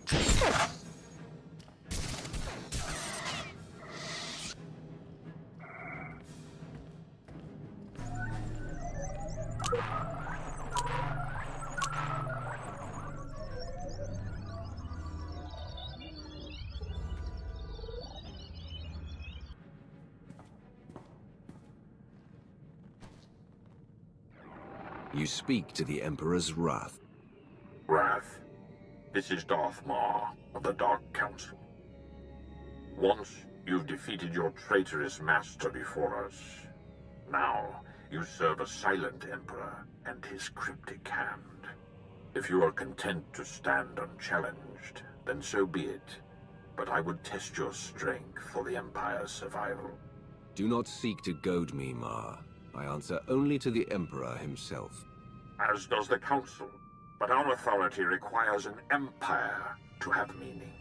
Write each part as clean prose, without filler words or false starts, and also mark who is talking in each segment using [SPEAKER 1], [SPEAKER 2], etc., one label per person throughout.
[SPEAKER 1] You speak to the Emperor's wrath.
[SPEAKER 2] Wrath. This is Darth Maul of the Dark Council. Once, you've defeated your traitorous master before us. Now, you serve a silent Emperor and his cryptic hand. If you are content to stand unchallenged, then so be it. But I would test your strength for the Empire's survival.
[SPEAKER 1] Do not seek to goad me, Ma. I answer only to the Emperor himself.
[SPEAKER 2] As does the Council. But our authority requires an empire to have meaning.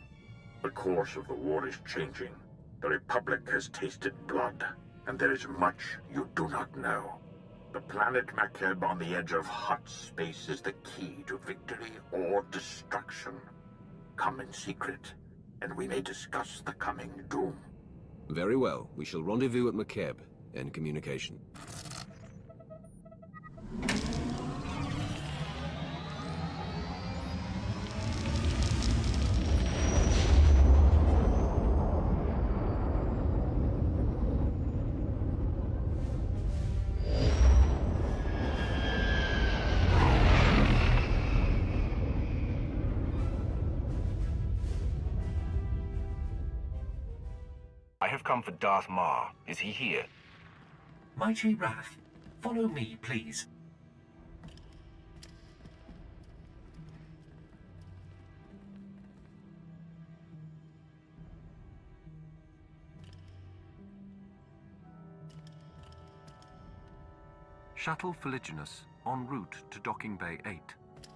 [SPEAKER 2] The course of the war is changing. The Republic has tasted blood, and there is much you do not know. The planet Makeb on the edge of Hutt space is the key to victory or destruction. Come in secret, and we may discuss the coming doom.
[SPEAKER 1] Very well. We shall rendezvous at Makeb. End communication.
[SPEAKER 3] I have come for Darth Maul. Is he here?
[SPEAKER 4] Mighty Wrath, follow me, please.
[SPEAKER 5] Shuttle Fuliginous en route to Docking Bay 8.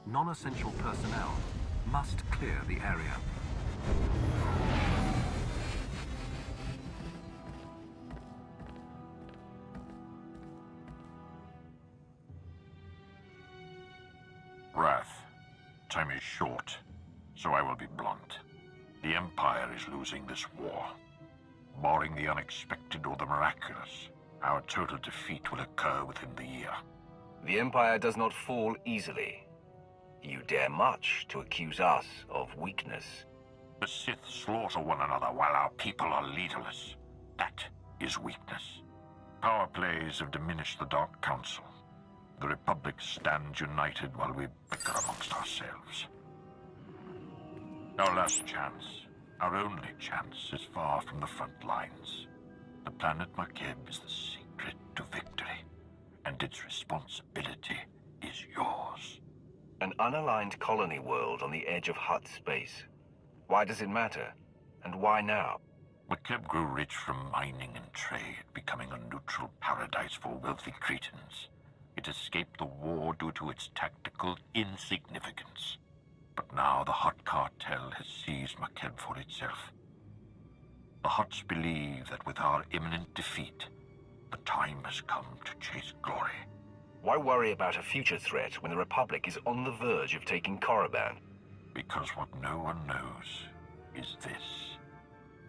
[SPEAKER 5] Non-essential personnel must clear the area.
[SPEAKER 2] Wrath. Time is short, so I will be blunt. The Empire is losing this war. Barring the unexpected or the miraculous, our total defeat will occur within the year.
[SPEAKER 3] The Empire does not fall easily. You dare much to accuse us of weakness.
[SPEAKER 2] The Sith slaughter one another while our people are leaderless. That is weakness. Power plays have diminished the Dark Council. The Republic stands united while we bicker amongst ourselves. Our last chance, our only chance, is far from the front lines. The planet Makeb is the secret to victory, and its responsibility is yours.
[SPEAKER 3] An unaligned colony world on the edge of Hutt space. Why does it matter? And why now?
[SPEAKER 2] Makeb grew rich from mining and trade, becoming a neutral paradise for wealthy Cretans. It escaped the war due to its tactical insignificance. But now the Hutt Cartel has seized Makeb for itself. The Hutts believe that with our imminent defeat, the time has come to chase glory.
[SPEAKER 3] Why worry about a future threat when the Republic is on the verge of taking Korriban?
[SPEAKER 2] Because what no one knows is this.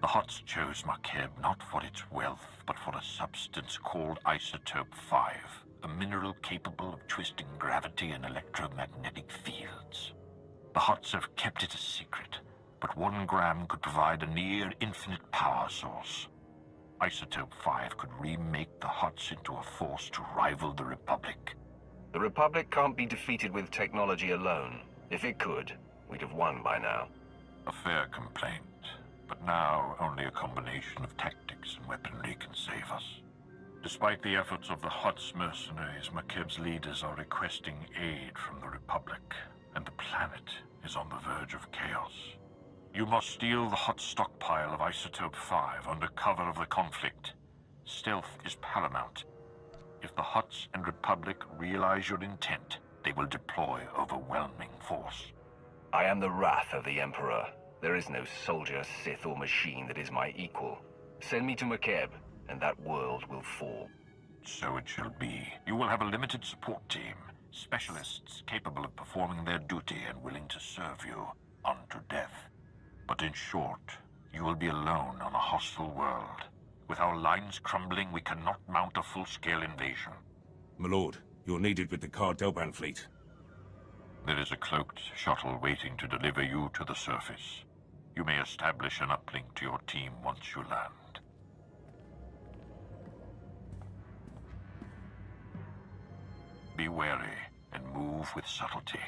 [SPEAKER 2] The Hutts chose Makeb not for its wealth, but for a substance called Isotope 5, a mineral capable of twisting gravity and electromagnetic fields. The Hutts have kept it a secret, but 1 gram could provide a near-infinite power source. Isotope 5 could remake the Hutts into a force to rival the Republic.
[SPEAKER 3] The Republic can't be defeated with technology alone. If it could, we'd have won by now.
[SPEAKER 2] A fair complaint, but now only a combination of tactics and weaponry can save us. Despite the efforts of the Hutts mercenaries, Makeb's leaders are requesting aid from the Republic, and the planet is on the verge of chaos. You must steal the Hutt stockpile of Isotope 5 under cover of the conflict. Stealth is paramount. If the Hutts and Republic realize your intent, they will deploy overwhelming force.
[SPEAKER 3] I am the wrath of the Emperor. There is no soldier, Sith, or machine that is my equal. Send me to Makeb, and that world will fall.
[SPEAKER 2] So it shall be. You will have a limited support team, specialists capable of performing their duty and willing to serve you unto death. But in short, you will be alone on a hostile world. With our lines crumbling, we cannot mount a full-scale invasion.
[SPEAKER 1] My lord, you're needed with the Cartel fleet.
[SPEAKER 2] There is a cloaked shuttle waiting to deliver you to the surface. You may establish an uplink to your team once you land. Be wary and move with subtlety.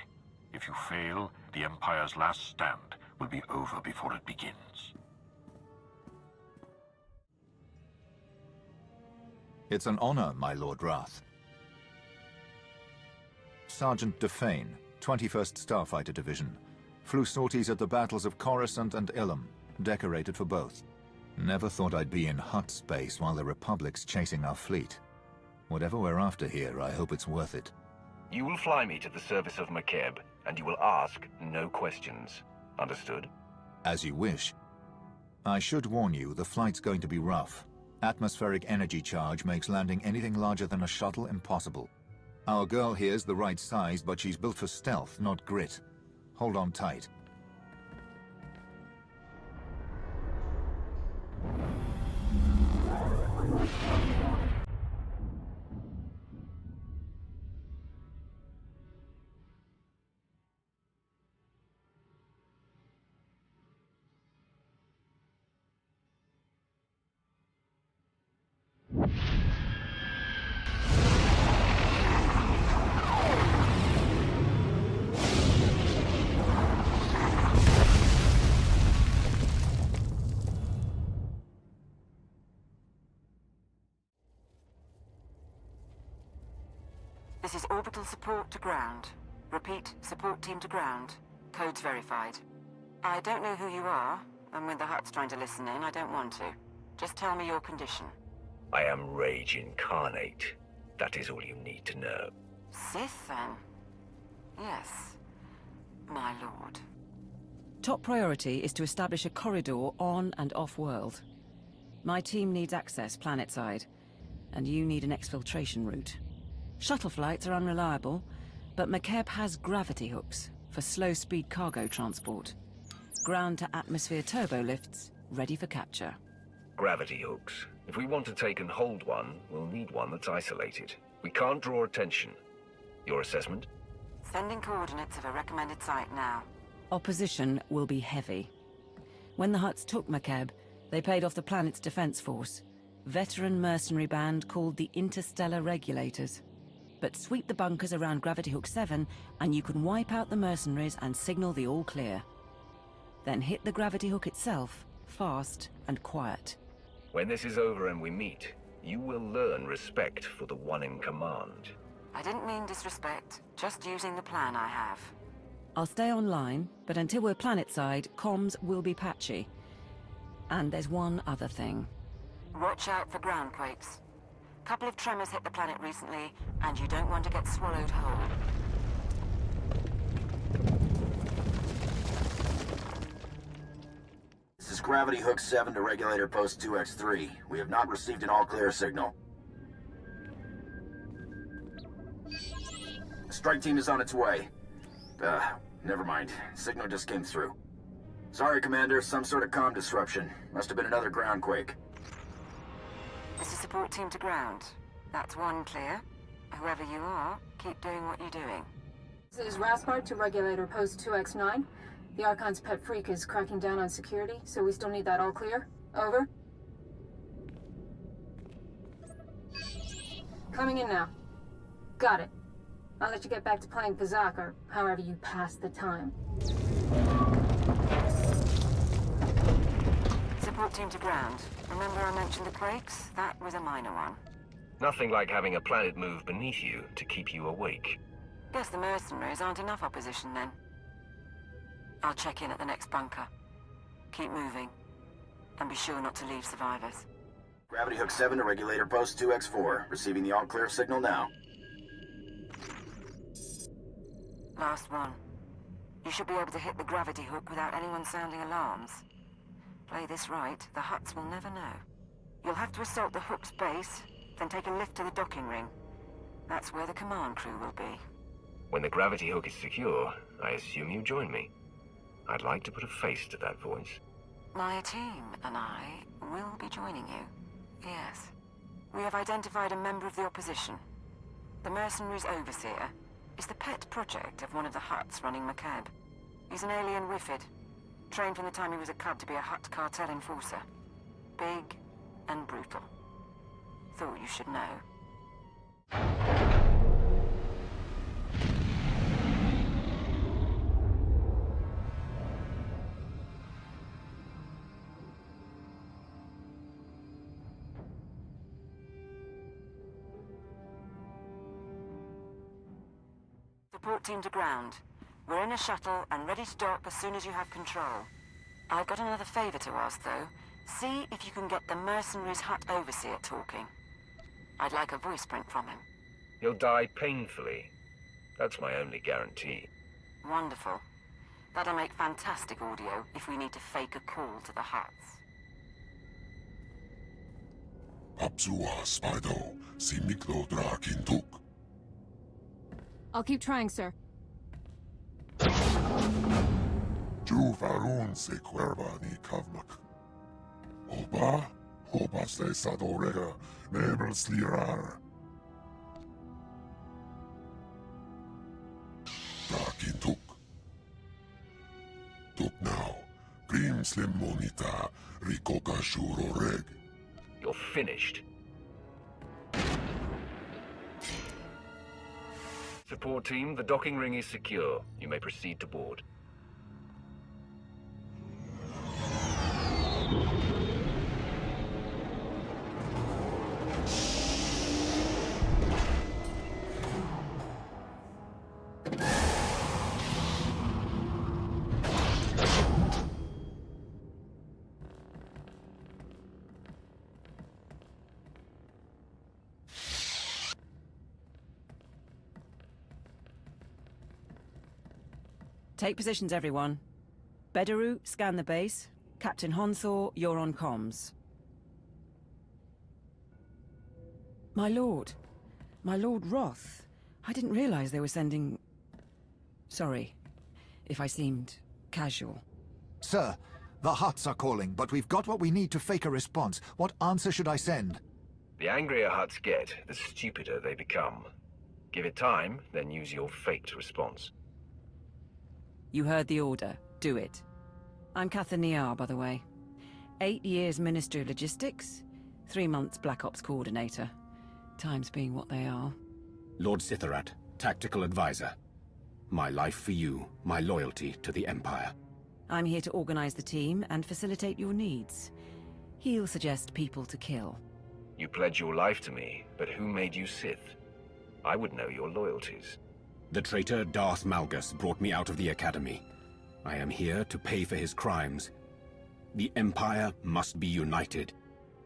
[SPEAKER 2] If you fail, the Empire's last stand will be over before it begins.
[SPEAKER 6] It's an honor, my Lord Wrath. Sergeant Defane, 21st Starfighter Division. Flew sorties at the battles of Coruscant and Ilum, decorated for both. Never thought I'd be in Hutt space while the Republic's chasing our fleet. Whatever we're after here, I hope it's worth it.
[SPEAKER 3] You will fly me to the service of Makeb, and you will ask no questions. Understood?
[SPEAKER 6] As you wish. I should warn you, the flight's going to be rough. Atmospheric energy charge makes landing anything larger than a shuttle impossible. Our girl here's the right size, but she's built for stealth, not grit. Hold on tight.
[SPEAKER 7] This is orbital support to ground. Repeat, support team to ground. Codes verified. I don't know who you are, and when the Hutt's trying to listen in, I don't want to. Just tell me your condition.
[SPEAKER 3] I am Rage Incarnate. That is all you need to know.
[SPEAKER 7] Sith, then? Yes, my lord.
[SPEAKER 8] Top priority is to establish a corridor on and off-world. My team needs access planet-side, and you need an exfiltration route. Shuttle flights are unreliable, but Makeb has gravity hooks for slow-speed cargo transport. Ground-to-atmosphere turbolifts ready for capture.
[SPEAKER 3] Gravity hooks. If we want to take and hold one, we'll need one that's isolated. We can't draw attention. Your assessment?
[SPEAKER 7] Sending coordinates of a recommended site now.
[SPEAKER 8] Opposition will be heavy. When the Hutts took Makeb, they paid off the planet's defense force. Veteran mercenary band called the Interstellar Regulators. But sweep the bunkers around Gravity Hook 7 and you can wipe out the mercenaries and signal the all clear. Then hit the Gravity Hook itself, fast and quiet.
[SPEAKER 3] When this is over and we meet, you will learn respect for the one in command.
[SPEAKER 7] I didn't mean disrespect, just using the plan I have.
[SPEAKER 8] I'll stay online, but until we're planet-side, comms will be patchy. And there's one other thing.
[SPEAKER 7] Watch out for ground quakes. Couple of tremors hit the planet recently, and you don't want to get swallowed whole.
[SPEAKER 9] This is Gravity Hook 7 to Regulator Post 2X3. We have not received an all-clear signal. The strike team is on its way. Never mind. Signal just came through. Sorry, Commander. Some sort of comm disruption. Must have been another ground quake.
[SPEAKER 7] This is support team to ground. That's one clear. Whoever you are, keep doing what you're doing.
[SPEAKER 10] This is Raspart to Regulator Post 2X9. The Archon's pet freak is cracking down on security, so we still need that all clear. Over. Coming in now. Got it. I'll let you get back to playing Pazak, or however you pass the time.
[SPEAKER 7] Support team to ground. Remember I mentioned the quakes? That was a minor one.
[SPEAKER 3] Nothing like having a planet move beneath you to keep you awake.
[SPEAKER 7] Guess the mercenaries aren't enough opposition then. I'll check in at the next bunker. Keep moving. And be sure not to leave survivors.
[SPEAKER 9] Gravity Hook 7 to Regulator Post 2X4. Receiving the all-clear signal now.
[SPEAKER 7] Last one. You should be able to hit the gravity hook without anyone sounding alarms. Play this right, the Hutts will never know. You'll have to assault the hook's base, then take a lift to the docking ring. That's where the command crew will be.
[SPEAKER 3] When the gravity hook is secure, I assume you join me. I'd like to put a face to that voice.
[SPEAKER 7] My team and I will be joining you. Yes. We have identified a member of the opposition. The Mercenaries' Overseer is the pet project of one of the Hutts running Makeb. He's an alien Wifid, trained from the time he was a cub to be a Hutt Cartel enforcer. Big and brutal. Thought you should know. Support team to ground. We're in a shuttle and ready to dock as soon as you have control. I've got another favor to ask, though. See if you can get the Mercenaries' Hutt Overseer talking. I'd like a voice print from him.
[SPEAKER 3] He'll die painfully. That's my only guarantee.
[SPEAKER 7] Wonderful. That'll make fantastic audio if we need to fake a call to the Hutts.
[SPEAKER 11] Absua Spido, si miklo drakintuk.
[SPEAKER 10] I'll keep trying, sir.
[SPEAKER 11] Juvarun se cuerva ni kavmak. Oba se sadorega, nebel slirar. Drakintuk. Tuk now, grim slim monita, rikoka shuro reg.
[SPEAKER 3] You're finished. Support team, the docking ring is secure. You may proceed to board.
[SPEAKER 8] Take positions, everyone. Bedaru, scan the base. Captain Honthor, you're on comms. My lord. My Lord Roth. I didn't realize they were sending... Sorry, if I seemed casual.
[SPEAKER 6] Sir, the Hutts are calling, but we've got what we need to fake a response. What answer should I send?
[SPEAKER 3] The angrier Hutts get, the stupider they become. Give it time, then use your faked response.
[SPEAKER 8] You heard the order. Do it. I'm Catherine Niar, by the way. 8 years Ministry of Logistics, 3 months Black Ops Coordinator. Times being what they are.
[SPEAKER 12] Lord Sithorat, Tactical Advisor. My life for you, my loyalty to the Empire.
[SPEAKER 8] I'm here to organize the team and facilitate your needs. He'll suggest people to kill.
[SPEAKER 3] You pledge your life to me, but who made you Sith? I would know your loyalties.
[SPEAKER 12] The traitor Darth Malgus brought me out of the Academy. I am here to pay for his crimes. The Empire must be united.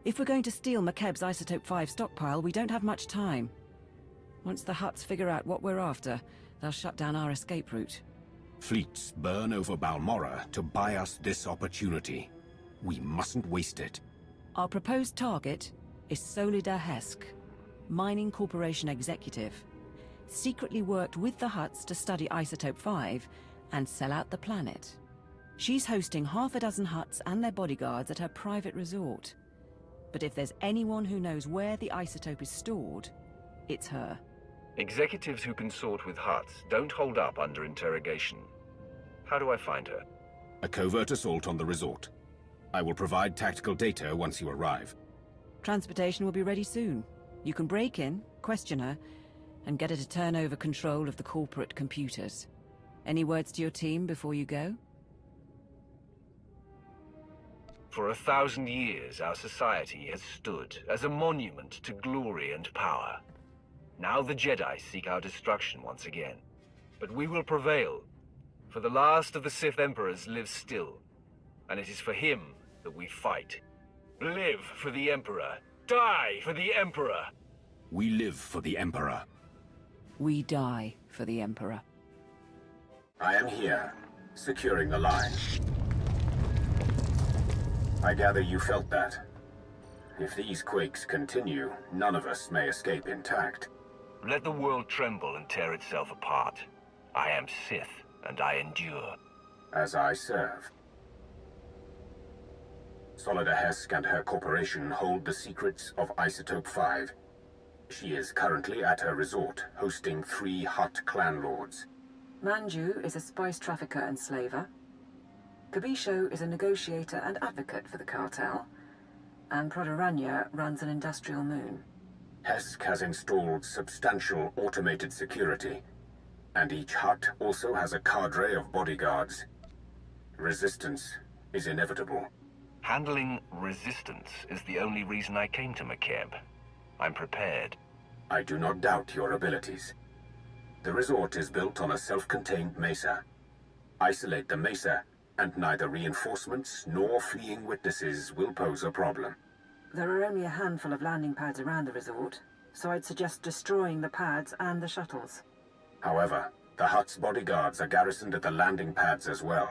[SPEAKER 8] If we're going to steal Makeb's Isotope 5 stockpile, we don't have much time. Once the Hutts figure out what we're after, they'll shut down our escape route.
[SPEAKER 12] Fleets burn over Balmorra to buy us this opportunity. We mustn't waste it.
[SPEAKER 8] Our proposed target is Solida Hesk, Mining Corporation executive. Secretly worked with the Hutts to study Isotope 5 and sell out the planet. She's hosting half a dozen Hutts and their bodyguards at her private resort. But if there's anyone who knows where the isotope is stored, it's her.
[SPEAKER 3] Executives who consort with Hutts don't hold up under interrogation. How do I find her?
[SPEAKER 12] A covert assault on the resort. I will provide tactical data once you arrive.
[SPEAKER 8] Transportation will be ready soon. You can break in, question her, and get her to turn over control of the corporate computers. Any words to your team before you go?
[SPEAKER 3] For 1,000 years, our society has stood as a monument to glory and power. Now the Jedi seek our destruction once again. But we will prevail, for the last of the Sith Emperors lives still, and it is for him that we fight. Live for the Emperor. Die for the Emperor.
[SPEAKER 12] We live for the Emperor.
[SPEAKER 8] We die for the Emperor.
[SPEAKER 12] I am here, securing the line. I gather you felt that. If these quakes continue, none of us may escape intact.
[SPEAKER 3] Let the world tremble and tear itself apart. I am Sith, and I endure.
[SPEAKER 12] as I serve. Solida Hesk and her corporation hold the secrets of Isotope 5. She is currently at her resort, hosting 3 Hutt clan lords.
[SPEAKER 8] Manju is a spice trafficker and slaver. Kabisho is a negotiator and advocate for the cartel. And Prodoranya runs an industrial moon.
[SPEAKER 12] Hesk has installed substantial automated security, and each Hutt also has a cadre of bodyguards. Resistance is inevitable.
[SPEAKER 3] Handling resistance is the only reason I came to Makeb. I'm prepared.
[SPEAKER 12] I do not doubt your abilities. The resort is built on a self-contained mesa. Isolate the mesa, and neither reinforcements nor fleeing witnesses will pose a problem.
[SPEAKER 8] There are only a handful of landing pads around the resort, so I'd suggest destroying the pads and the shuttles.
[SPEAKER 12] However, the Hutt's bodyguards are garrisoned at the landing pads as well.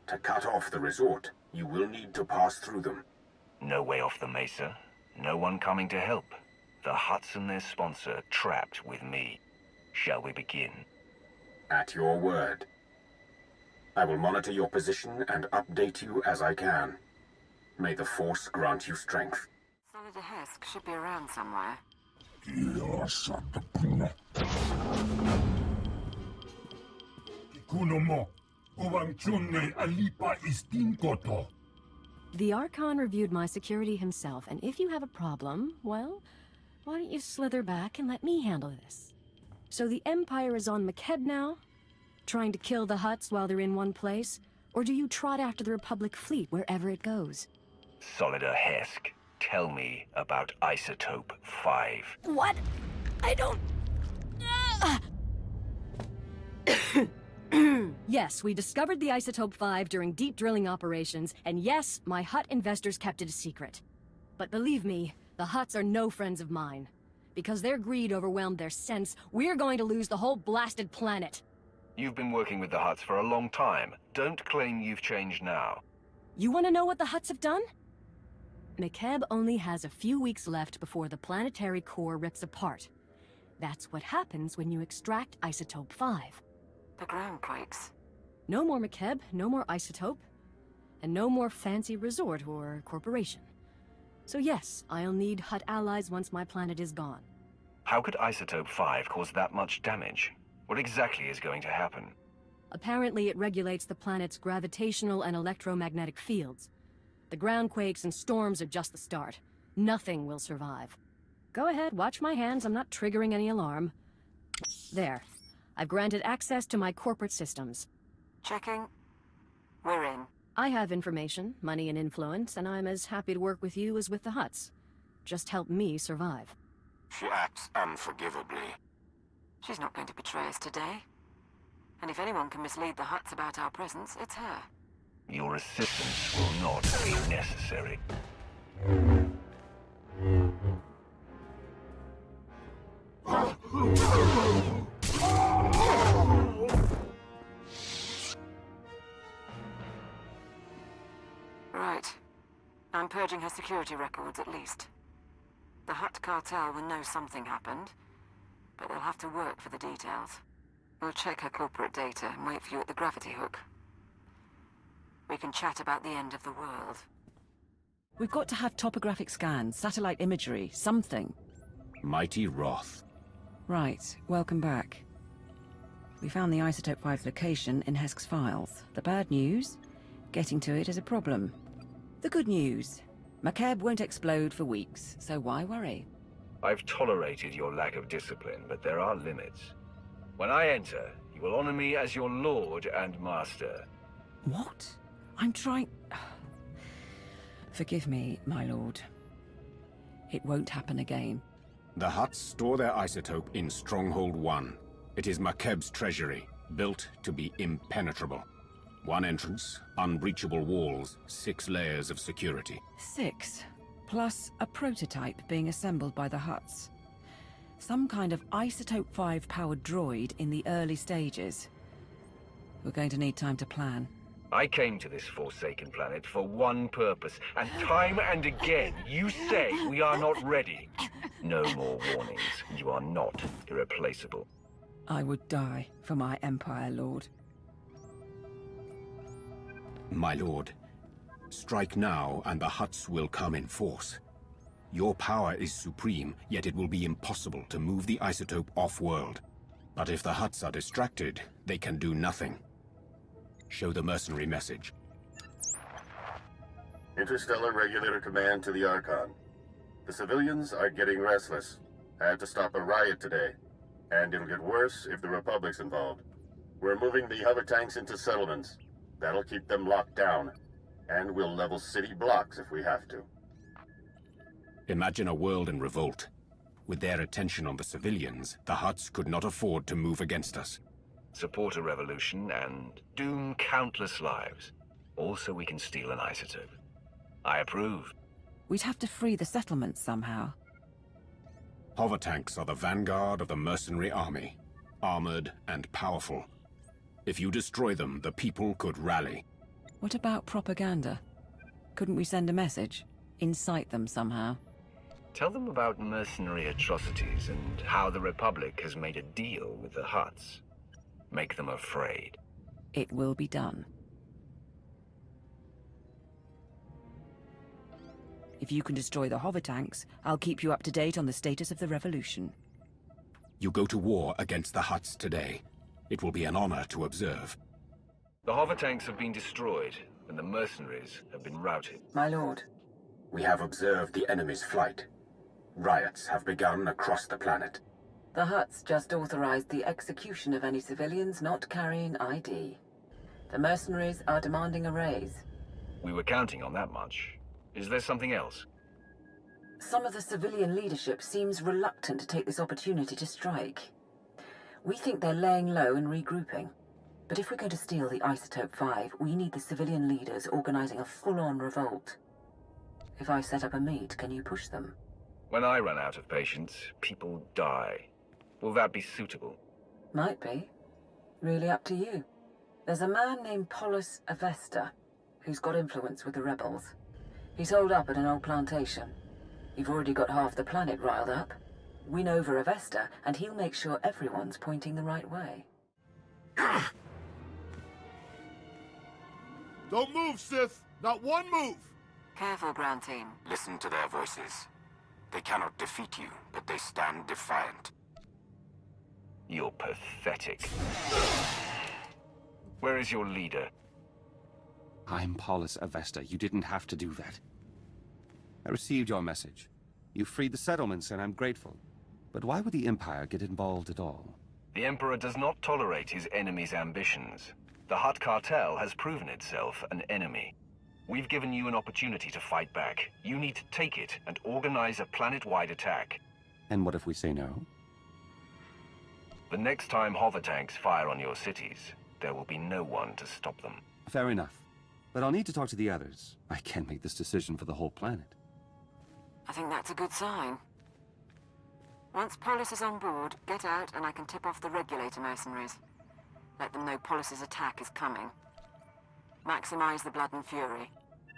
[SPEAKER 12] To cut off the resort, you will need to pass through them.
[SPEAKER 3] No way off the mesa. No one coming to help. The Hutts and their sponsor trapped with me. Shall we begin?
[SPEAKER 12] At your word. I will monitor your position and update you as I can. May the Force grant you strength.
[SPEAKER 7] Solida Hesk should be around somewhere.
[SPEAKER 13] The Archon reviewed my security himself, and if you have a problem, well, why don't you slither back and let me handle this? So the Empire is on Makeb now? Trying to kill the Hutts while they're in one place? Or do you trot after the Republic fleet wherever it goes?
[SPEAKER 3] Solida Hesk, tell me about Isotope 5.
[SPEAKER 13] What? I don't... Yes, we discovered the Isotope 5 during deep drilling operations, and yes, my Hutt investors kept it a secret. But believe me, the Hutts are no friends of mine. Because their greed overwhelmed their sense, we're going to lose the whole blasted planet.
[SPEAKER 3] You've been working with the Hutts for a long time. Don't claim you've changed now.
[SPEAKER 13] You want to know what the Hutts have done? Makeb only has a few weeks left before the planetary core rips apart. That's what happens when you extract Isotope 5.
[SPEAKER 7] The ground quakes.
[SPEAKER 13] No more Makeb, no more Isotope, and no more fancy resort or corporation. So yes, I'll need Hutt allies once my planet is gone.
[SPEAKER 3] How could Isotope 5 cause that much damage? What exactly is going to happen?
[SPEAKER 13] Apparently it regulates the planet's gravitational and electromagnetic fields. The ground quakes and storms are just the start. Nothing will survive. Go ahead, watch my hands, I'm not triggering any alarm. There. I've granted access to my corporate systems.
[SPEAKER 7] Checking. We're in.
[SPEAKER 13] I have information, money and influence, and I'm as happy to work with you as with the Hutts. Just help me survive.
[SPEAKER 9] She acts unforgivably.
[SPEAKER 7] She's not going to betray us today. And if anyone can mislead the Hutts about our presence, it's her.
[SPEAKER 3] Your assistance will not be necessary.
[SPEAKER 7] Right. I'm purging her security records, at least. The Hutt Cartel will know something happened, but they'll have to work for the details. We'll check her corporate data and wait for you at the gravity hook. We can chat about the end of the world.
[SPEAKER 8] We've got to have topographic scans, satellite imagery, something.
[SPEAKER 12] Mighty Wrath.
[SPEAKER 8] Right, welcome back. We found the Isotope 5 location in Hesk's files. The bad news? Getting to it is a problem. The good news? Makeb won't explode for weeks, so why worry?
[SPEAKER 3] I've tolerated your lack of discipline, but there are limits. When I enter, you will honor me as your lord and master.
[SPEAKER 8] What? I'm trying... Forgive me, my lord. It won't happen again.
[SPEAKER 12] The Hutts store their isotope in Stronghold 1. It is Makeb's treasury, built to be impenetrable. One entrance, unbreachable walls, 6 layers of security.
[SPEAKER 8] 6? Plus a prototype being assembled by the Hutts. Some kind of Isotope 5-powered droid in the early stages. We're going to need time to plan.
[SPEAKER 3] I came to this forsaken planet for one purpose, and time and again you say we are not ready. No more warnings. You are not irreplaceable.
[SPEAKER 8] I would die for my Empire, Lord.
[SPEAKER 12] My lord, strike now and the Hutts will come in force. Your power is supreme, yet it will be impossible to move the isotope off-world. But if the Hutts are distracted, they can do nothing. Show the mercenary message.
[SPEAKER 14] Interstellar Regulator Command to the Archon. The civilians are getting restless. Had to stop a riot today. And it'll get worse if the Republic's involved. We're moving the hover tanks into settlements. That'll keep them locked down. And we'll level city blocks if we have to.
[SPEAKER 12] Imagine a world in revolt. With their attention on the civilians, the Hutts could not afford to move against us.
[SPEAKER 3] Support a revolution and doom countless lives. Also, we can steal an isotope. I approve.
[SPEAKER 8] We'd have to free the settlements somehow.
[SPEAKER 12] Hover tanks are the vanguard of the mercenary army. Armored and powerful. If you destroy them, the people could rally.
[SPEAKER 8] What about propaganda? Couldn't we send a message? Incite them somehow?
[SPEAKER 3] Tell them about mercenary atrocities and how the Republic has made a deal with the Hutts. Make them afraid.
[SPEAKER 8] It will be done. If you can destroy the hover tanks, I'll keep you up to date on the status of the revolution.
[SPEAKER 12] You go to war against the Hutts today. It will be an honor to observe.
[SPEAKER 3] The hover tanks have been destroyed, and the mercenaries have been routed.
[SPEAKER 7] My lord.
[SPEAKER 12] We have observed the enemy's flight. Riots have begun across the planet.
[SPEAKER 7] The Hutts just authorized the execution of any civilians not carrying ID. The mercenaries are demanding a raise.
[SPEAKER 3] We were counting on that much. Is there something else?
[SPEAKER 7] Some of the civilian leadership seems reluctant to take this opportunity to strike. We think they're laying low and regrouping. But if we're going to steal the Isotope 5, we need the civilian leaders organizing a full-on revolt. If I set up a meet, can you push them?
[SPEAKER 3] When I run out of patience, people die. Will that be suitable?
[SPEAKER 7] Might be. Really up to you. There's a man named Polis Avesta, who's got influence with the rebels. He's holed up at an old plantation. You've already got half the planet riled up. Win over Avesta, and he'll make sure everyone's pointing the right way.
[SPEAKER 15] Don't move, Sith! Not one move!
[SPEAKER 7] Careful, ground team.
[SPEAKER 9] Listen to their voices. They cannot defeat you, but they stand defiant.
[SPEAKER 3] You're pathetic. Where is your leader?
[SPEAKER 16] I'm Polis Avesta. You didn't have to do that. I received your message. You freed the settlements, and I'm grateful. But why would the Empire get involved at all?
[SPEAKER 3] The Emperor does not tolerate his enemy's ambitions. The Hutt Cartel has proven itself an enemy. We've given you an opportunity to fight back. You need to take it and organize a planet-wide attack.
[SPEAKER 16] And what if we say no?
[SPEAKER 3] The next time hover tanks fire on your cities, there will be no one to stop them.
[SPEAKER 16] Fair enough. But I'll need to talk to the others. I can't make this decision for the whole planet.
[SPEAKER 7] I think that's a good sign. Once Polis is on board, get out and I can tip off the regulator mercenaries. Let them know Polis's attack is coming. Maximize the blood and fury.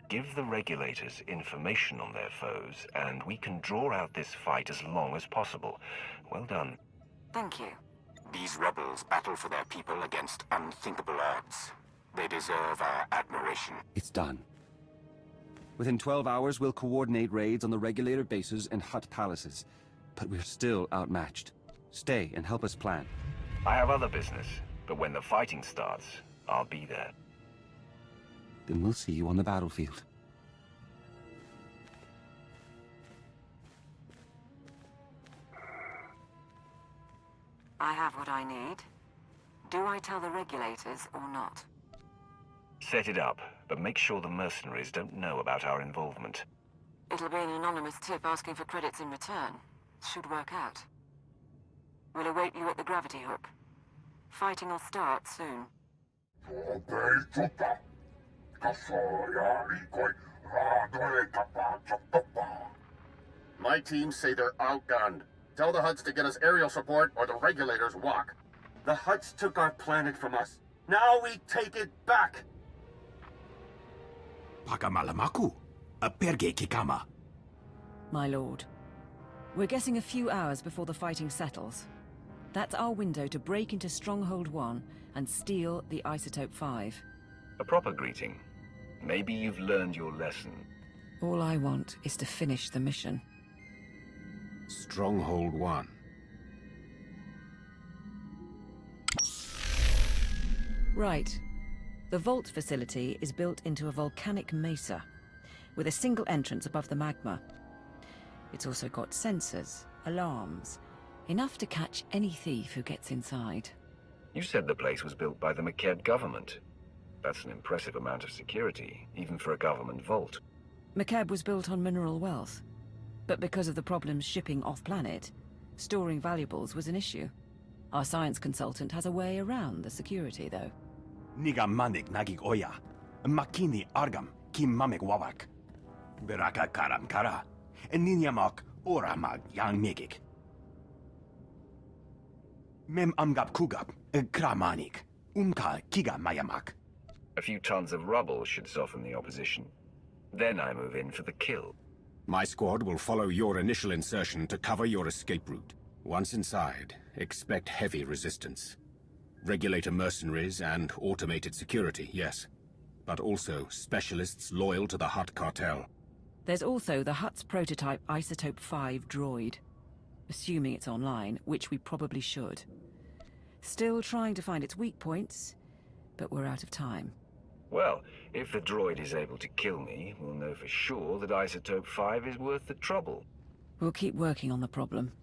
[SPEAKER 3] Give the regulators information on their foes, and we can draw out this fight as long as possible. Well done.
[SPEAKER 7] Thank you.
[SPEAKER 9] These rebels battle for their people against unthinkable odds. They deserve our admiration.
[SPEAKER 16] It's done. Within 12 hours, we'll coordinate raids on the regulator bases and Hutt palaces. But we're still outmatched. Stay and help us plan.
[SPEAKER 3] I have other business, but when the fighting starts, I'll be there.
[SPEAKER 16] Then we'll see you on the battlefield.
[SPEAKER 7] I have what I need. Do I tell the regulators or not?
[SPEAKER 3] Set it up, but make sure the mercenaries don't know about our involvement.
[SPEAKER 7] It'll be an anonymous tip asking for credits in return. Should work out. We'll await you at the gravity hook. Fighting will start soon.
[SPEAKER 14] My team say they're outgunned. Tell the Hutts to get us aerial support or the regulators walk.
[SPEAKER 12] The Hutts took our planet from us. Now we take it back!
[SPEAKER 17] Pakamalamaku, aperge kikama.
[SPEAKER 8] My lord, we're getting a few hours before the fighting settles. That's our window to break into Stronghold 1 and steal the Isotope 5.
[SPEAKER 3] A proper greeting. Maybe you've learned your lesson.
[SPEAKER 8] All I want is to finish the mission.
[SPEAKER 12] Stronghold 1.
[SPEAKER 8] Right. The vault facility is built into a volcanic mesa, with a single entrance above the magma. It's also got sensors, alarms, enough to catch any thief who gets inside.
[SPEAKER 3] You said the place was built by the Makeb government. That's an impressive amount of security, even for a government vault.
[SPEAKER 8] Makeb was built on mineral wealth, but because of the problems shipping off-planet, storing valuables was an issue. Our science consultant has a way around the security, though.
[SPEAKER 17] Niga manik nagig oya. Makini argam kim mamek wawak. Beraka karam kara. Ninyamak oramag yang megik. Mem amgap kugap kramanik. Umka kiga mayamak.
[SPEAKER 3] A few tons of rubble should soften the opposition. Then I move in for the kill.
[SPEAKER 12] My squad will follow your initial insertion to cover your escape route. Once inside, expect heavy resistance. Regulator mercenaries and automated security, yes. But also specialists loyal to the Hutt Cartel.
[SPEAKER 8] There's also the Hutt's prototype Isotope 5 droid. Assuming it's online, which we probably should. Still trying to find its weak points, but we're out of time.
[SPEAKER 3] Well, if the droid is able to kill me, we'll know for sure that Isotope 5 is worth the trouble.
[SPEAKER 8] We'll keep working on the problem.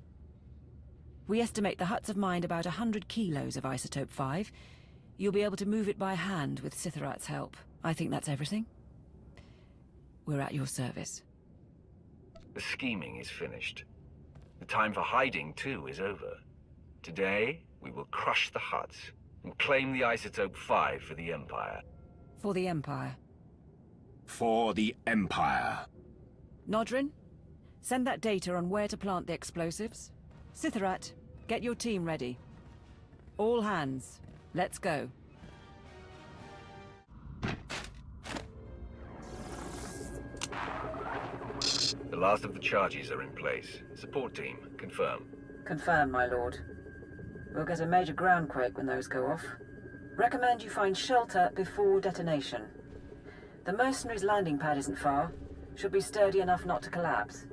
[SPEAKER 8] We estimate the Hutts have mined about 100 kilos of Isotope 5. You'll be able to move it by hand with Sithorat's help. I think that's everything. We're at your service.
[SPEAKER 3] The scheming is finished. The time for hiding, too, is over. Today, we will crush the Hutts and claim the Isotope 5 for the Empire.
[SPEAKER 8] For the Empire.
[SPEAKER 12] For the Empire.
[SPEAKER 8] Nodrin, send that data on where to plant the explosives. Sithorat, get your team ready. All hands, let's go.
[SPEAKER 3] The last of the charges are in place. Support team, confirm.
[SPEAKER 7] Confirm, my lord. We'll get a major ground quake when those go off. Recommend you find shelter before detonation. The mercenaries' landing pad isn't far. Should be sturdy enough not to collapse.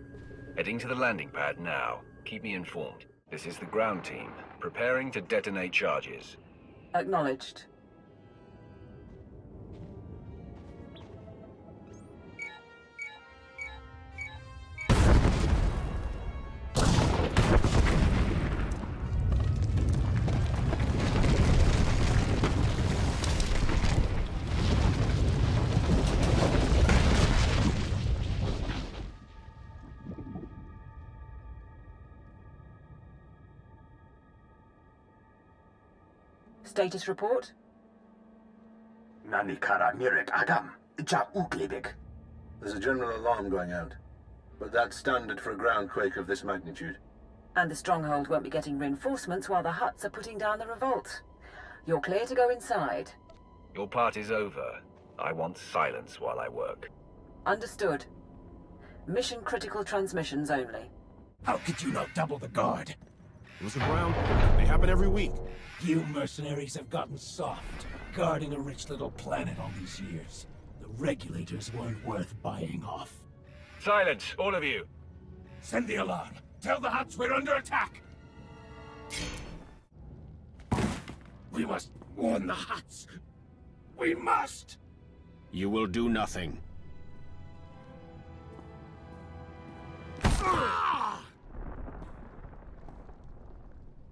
[SPEAKER 3] Heading to the landing pad now. Keep me informed. This is the ground team, preparing to detonate charges.
[SPEAKER 7] Acknowledged. Status report?
[SPEAKER 17] Nani kara mirek agam. Ja uklibik.
[SPEAKER 15] There's a general alarm going out, but that's standard for a ground quake of this magnitude.
[SPEAKER 7] And the stronghold won't be getting reinforcements while the Hutts are putting down the revolt. You're clear to go inside.
[SPEAKER 3] Your part is over. I want silence while I work.
[SPEAKER 7] Understood. Mission critical transmissions only.
[SPEAKER 17] How could you not double the guard?
[SPEAKER 15] It was a ground quake. They happen every week.
[SPEAKER 17] You mercenaries have gotten soft, guarding a rich little planet all these years. The regulators weren't worth buying off.
[SPEAKER 3] Silence, all of you!
[SPEAKER 17] Send the alarm. Tell the Hutts we're under attack! We must warn the Hutts. We must!
[SPEAKER 12] You will do nothing.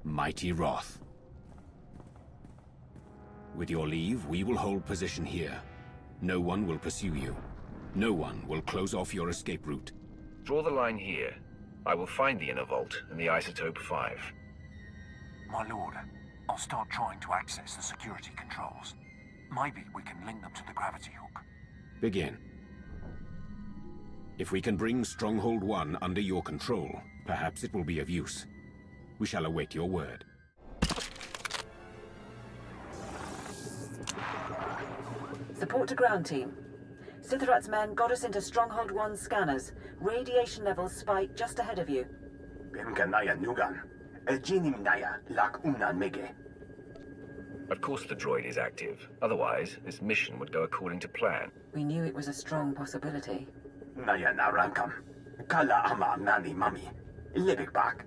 [SPEAKER 12] Mighty Wrath. With your leave, we will hold position here. No one will pursue you. No one will close off your escape route.
[SPEAKER 3] Draw the line here. I will find the inner vault and the Isotope 5.
[SPEAKER 5] My lord, I'll start trying to access the security controls. Maybe we can link them to the gravity hook.
[SPEAKER 12] Begin. If we can bring Stronghold 1 under your control, perhaps it will be of use. We shall await your word.
[SPEAKER 7] Support to ground team. Sithorat's men got us into Stronghold 1 scanners. Radiation levels spike just ahead of you.
[SPEAKER 17] Bimkanaya Nugan. Ejinim Naya Lak Umnan Mege.
[SPEAKER 3] Of course the droid is active. Otherwise, this mission would go according to plan.
[SPEAKER 7] We knew it was a strong possibility.
[SPEAKER 17] Naya narankam. Kala ama nani mami. Libik bak.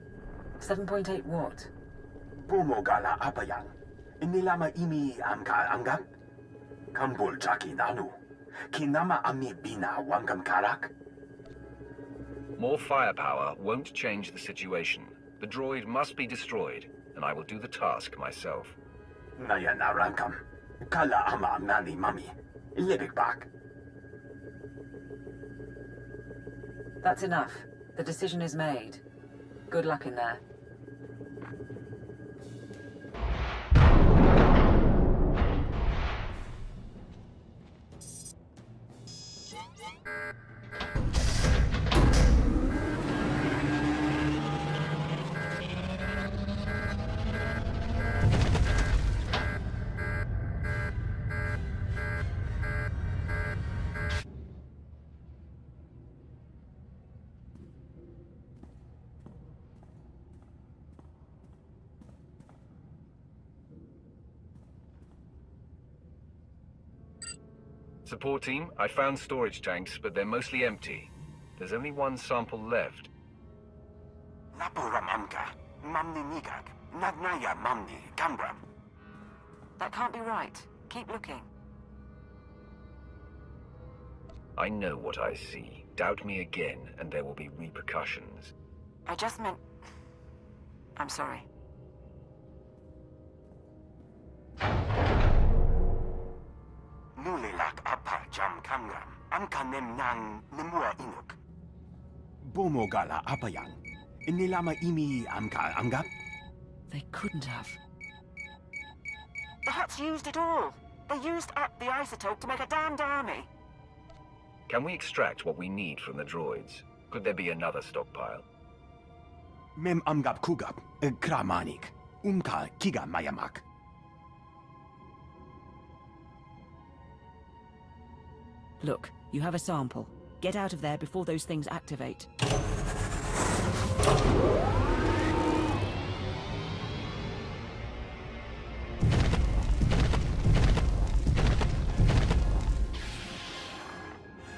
[SPEAKER 7] 7.8 what?
[SPEAKER 17] Bumo gala apayang. Nilama imi amka angam. Kambul jaki nanu. Kinama ami bina wangam karak.
[SPEAKER 3] More firepower won't change the situation. The droid must be destroyed, and I will do the task myself.
[SPEAKER 17] Naya narankam. Kala ama nani mami. Libik bak.
[SPEAKER 7] That's enough. The decision is made. Good luck in there.
[SPEAKER 3] Support team, I found storage tanks, but they're mostly empty. There's only one sample left.
[SPEAKER 5] Napuram amka. Mamni nigak. Nagnaya mamni gambram.
[SPEAKER 7] That can't be right. Keep looking.
[SPEAKER 3] I know what I see. Doubt me again, and there will be repercussions.
[SPEAKER 7] I just meant... I'm sorry.
[SPEAKER 5] Nulilak apa jam kamram. Amka nemnang nemua inuk.
[SPEAKER 17] Bumo gala apayang. Nilama imi amka angam.
[SPEAKER 8] They couldn't have.
[SPEAKER 7] The Hutts used it all. They used up the isotope to make a damned army.
[SPEAKER 3] Can we extract what we need from the droids? Could there be another stockpile?
[SPEAKER 17] Mem amgap kugap. Kramanik. Umka kiga mayamak.
[SPEAKER 8] Look, you have a sample. Get out of there before those things activate.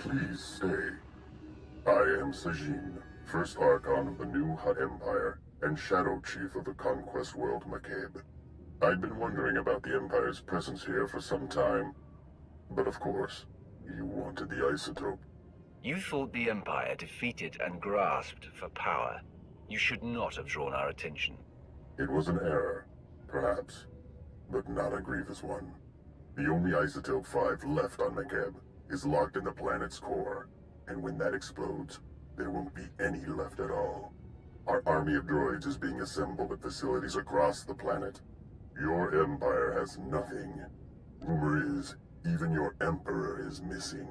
[SPEAKER 11] Please stay. I am Sajin, first Archon of the new Hutt Empire, and Shadow Chief of the Conquest World Makeb. I'd been wondering about the Empire's presence here for some time, but of course, you wanted the isotope.
[SPEAKER 3] You thought the Empire defeated and grasped for power. You should not have drawn our attention.
[SPEAKER 11] It was an error, perhaps, but not a grievous one. The only isotope 5 left on Makeb is locked in the planet's core, and when that explodes, there won't be any left at all. Our army of droids is being assembled at facilities across the planet. Your Empire has nothing. Rumor is, even your Emperor is missing.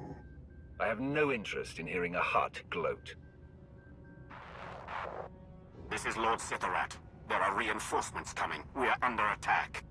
[SPEAKER 3] I have no interest in hearing a Hutt gloat.
[SPEAKER 5] This is Lord SWTOR. There are reinforcements coming. We are under attack.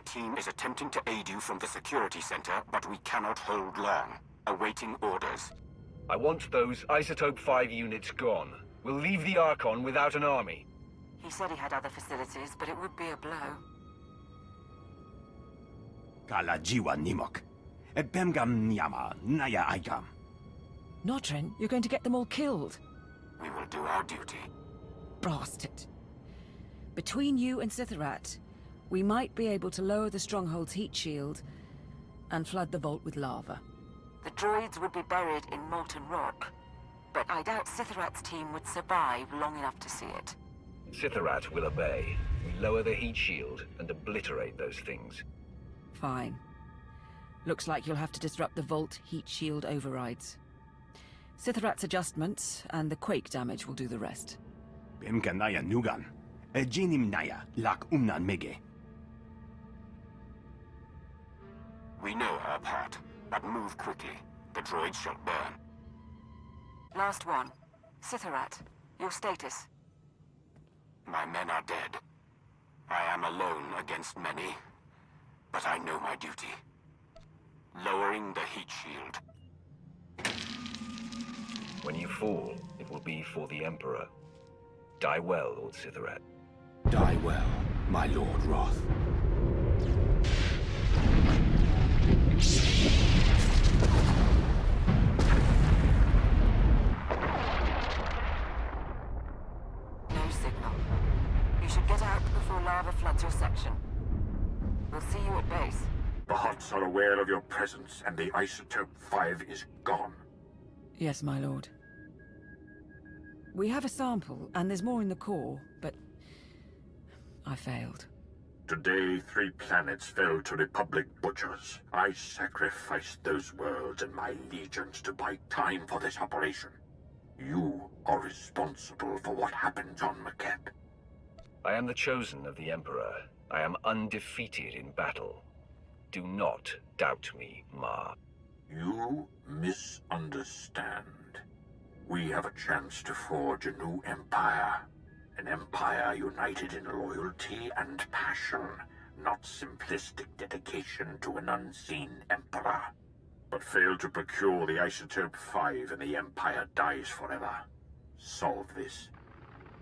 [SPEAKER 5] Team is attempting to aid you from the security center, but we cannot hold long. Awaiting orders.
[SPEAKER 3] I want those Isotope 5 units gone. We'll leave the Archon without an army.
[SPEAKER 7] He said he had other facilities, but it would be a blow.
[SPEAKER 17] Kala jiwa nimok. Bemgam nyama naya aikam.
[SPEAKER 8] Notrin, you're going to get them all killed.
[SPEAKER 5] We will do our duty.
[SPEAKER 8] Bastard. Between you and SWTOR, we might be able to lower the stronghold's heat shield and flood the vault with lava.
[SPEAKER 7] The droids would be buried in molten rock, but I doubt SWTOR's team would survive long enough to see it.
[SPEAKER 3] SWTOR will obey. We lower the heat shield and obliterate those things.
[SPEAKER 8] Fine. Looks like you'll have to disrupt the vault heat shield overrides. SWTOR's adjustments and the quake damage will do the rest.
[SPEAKER 17] Bimkanaya nugan. Jinim naya lak umnan mege.
[SPEAKER 12] We know our part, but move quickly. The droids shall burn.
[SPEAKER 7] Last one. SWTOR, your status?
[SPEAKER 12] My men are dead. I am alone against many, but I know my duty. Lowering the heat shield.
[SPEAKER 3] When you fall, it will be for the Emperor. Die well, Lord SWTOR.
[SPEAKER 12] Die well, my Lord Roth.
[SPEAKER 7] No signal. You should get out before lava floods your section. We'll see you at base.
[SPEAKER 2] The Hutts are aware of your presence, and the Isotope 5 is gone.
[SPEAKER 8] Yes, my lord. We have a sample, and there's more in the core, but I failed.
[SPEAKER 2] Today, 3 planets fell to Republic butchers. I sacrificed those worlds and my legions to buy time for this operation. You are responsible for what happens on Makeb.
[SPEAKER 3] I am the chosen of the Emperor. I am undefeated in battle. Do not doubt me, Ma.
[SPEAKER 2] You misunderstand. We have a chance to forge a new empire. An empire united in loyalty and passion, not simplistic dedication to an unseen emperor. But fail to procure the Isotope 5 and the empire dies forever. Solve this.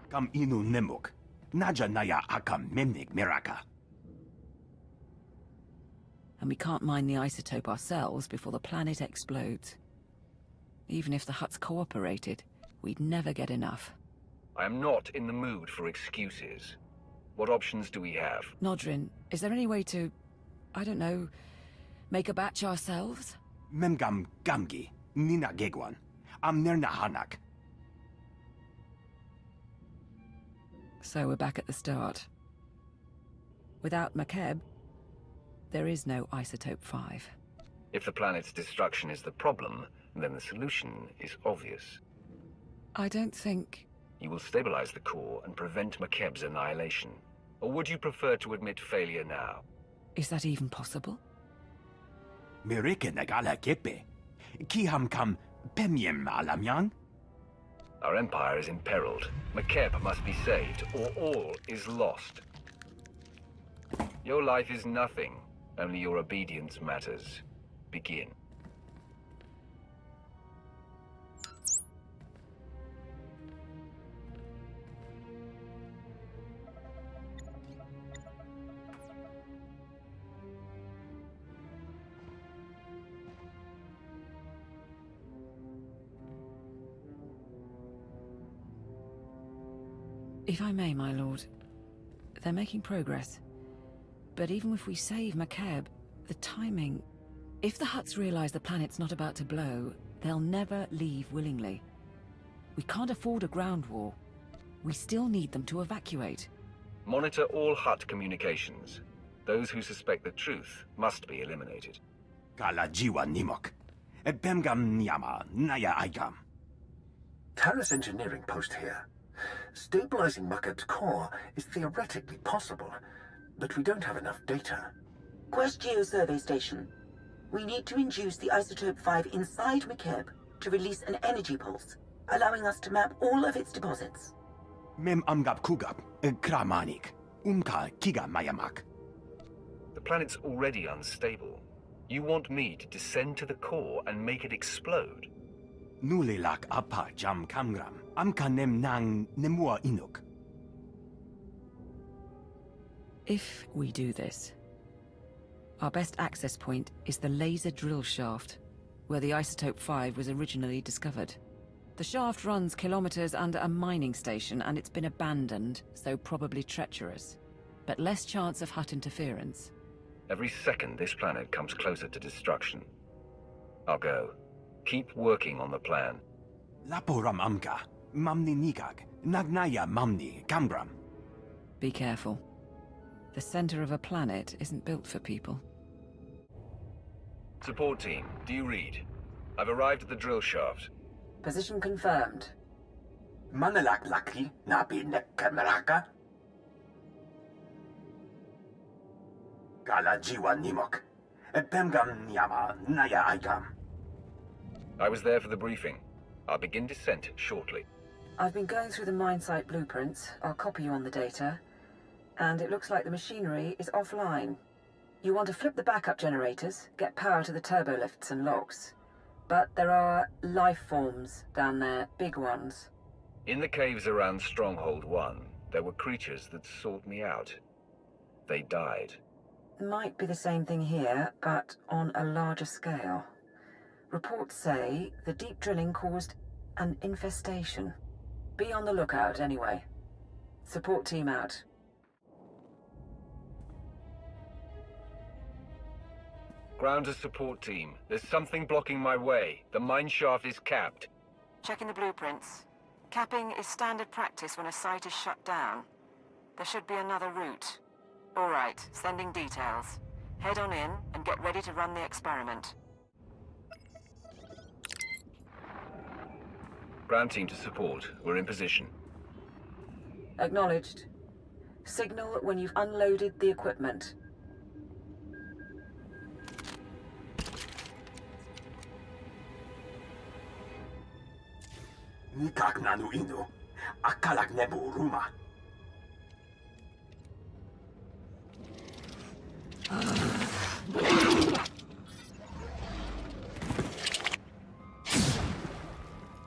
[SPEAKER 17] Kam inu nemuk. Naja naya akam memnik miraka.
[SPEAKER 8] And we can't mine the isotope ourselves before the planet explodes. Even if the Hutts cooperated, we'd never get enough.
[SPEAKER 3] I am not in the mood for excuses. What options do we have?
[SPEAKER 8] Nodrin, is there any way to, I don't know, make a batch ourselves?
[SPEAKER 17] Memgam gamgi. Nina gegwan. Am nerna hanak.
[SPEAKER 8] So we're back at the start. Without Makeb, there is no Isotope 5.
[SPEAKER 3] If the planet's destruction is the problem, then the solution is obvious.
[SPEAKER 8] I don't think...
[SPEAKER 3] You will stabilize the core and prevent Makeb's annihilation. Or would you prefer to admit failure now?
[SPEAKER 8] Is that even possible?
[SPEAKER 17] Mirike nagala kepe. Kiham kam pemyem alamyang?
[SPEAKER 3] Our empire is imperiled. Makeb must be saved, or all is lost. Your life is nothing. Only your obedience matters. Begin.
[SPEAKER 8] If I may, my lord, they're making progress. But even if we save Makeb, the timing... If the Hutts realize the planet's not about to blow, they'll never leave willingly. We can't afford a ground war. We still need them to evacuate.
[SPEAKER 3] Monitor all Hutt communications. Those who suspect the truth must be eliminated.
[SPEAKER 17] Kala jiwa nimok. Bemgam nyama naya aikam.
[SPEAKER 5] Terrace engineering post here. Stabilizing Makeb's core is theoretically possible, but we don't have enough data.
[SPEAKER 18] Quest Geo Survey Station. We need to induce the Isotope 5 inside Makeb to release an energy pulse, allowing us to map all of its deposits.
[SPEAKER 17] Mem amgab kugab, kramanik, umka kiga mayamak.
[SPEAKER 3] The planet's already unstable. You want me to descend to the core and make it explode?
[SPEAKER 17] Nulilak apa jam kamgram, amka nem nang nemua inuk.
[SPEAKER 8] If we do this, our best access point is the laser drill shaft, where the Isotope 5 was originally discovered. The shaft runs kilometers under a mining station, and it's been abandoned, so probably treacherous. But less chance of Hutt interference.
[SPEAKER 3] Every second this planet comes closer to destruction. I'll go. Keep working on the plan.
[SPEAKER 17] Laporam amka, mamni nikag, nagnaya mamni kambram.
[SPEAKER 8] Be careful. The center of a planet isn't built for people.
[SPEAKER 3] Support team, do you read? I've arrived at the drill shaft.
[SPEAKER 10] Position confirmed.
[SPEAKER 12] Manalak laki nabi nek kameraka. Gala jiwa nimok. Pemgam nyama naya aikam.
[SPEAKER 3] I was there for the briefing. I'll begin descent shortly.
[SPEAKER 8] I've been going through the mine site blueprints. I'll copy you on the data. And it looks like the machinery is offline. You want to flip the backup generators, get power to the turbo lifts and locks. But there are life forms down there, big ones.
[SPEAKER 3] In the caves around Stronghold 1, there were creatures that sought me out. They died.
[SPEAKER 8] Might be the same thing here, but on a larger scale. Reports say the deep drilling caused an infestation. Be on the lookout anyway. Support team out.
[SPEAKER 3] Ground to support team. There's something blocking my way. The mine shaft is capped.
[SPEAKER 7] Checking the blueprints. Capping is standard practice when a site is shut down. There should be another route. All right, sending details. Head on in and get ready to run the experiment.
[SPEAKER 3] Ground team to support. We're in position.
[SPEAKER 8] Acknowledged. Signal when you've unloaded the equipment.
[SPEAKER 12] Nikak nanu inu. Akalak nebu ruma.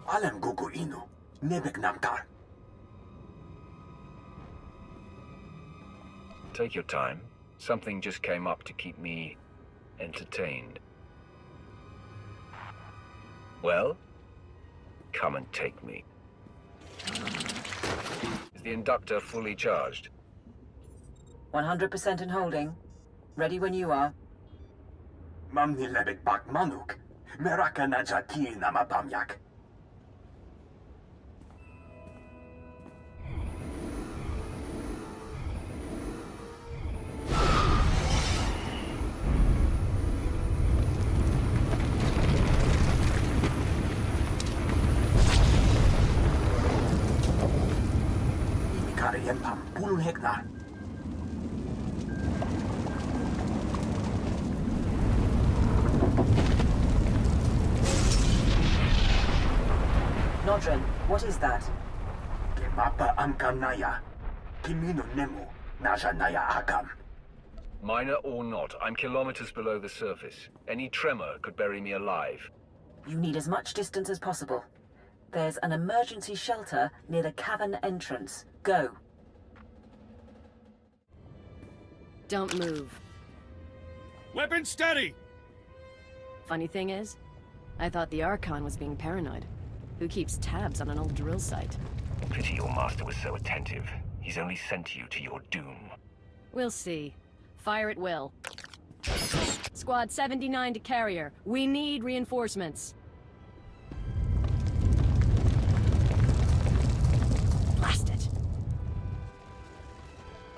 [SPEAKER 12] Alam gugu inu. Nebek namkar.
[SPEAKER 3] Take your time. Something just came up to keep me entertained. Well? Come and take me. Is the inductor fully charged?
[SPEAKER 8] 100% in holding. Ready when you are.
[SPEAKER 12] Mamni lebek bak manuk. Meraka najaki nama bamyak. Pulun hektar.
[SPEAKER 8] Nodrin, what is that?
[SPEAKER 12] Kemapa amkam naya. Kimino nemu. Naja naya akam.
[SPEAKER 3] Minor or not, I'm kilometers below the surface. Any tremor could bury me alive.
[SPEAKER 8] You need as much distance as possible. There's an emergency shelter near the cavern entrance. Go.
[SPEAKER 13] Don't move.
[SPEAKER 19] Weapon steady!
[SPEAKER 13] Funny thing is, I thought the Archon was being paranoid. Who keeps tabs on an old drill site?
[SPEAKER 3] Pity your master was so attentive. He's only sent you to your doom.
[SPEAKER 13] We'll see. Fire at will. Squad 79 to carrier. We need reinforcements. Blast it.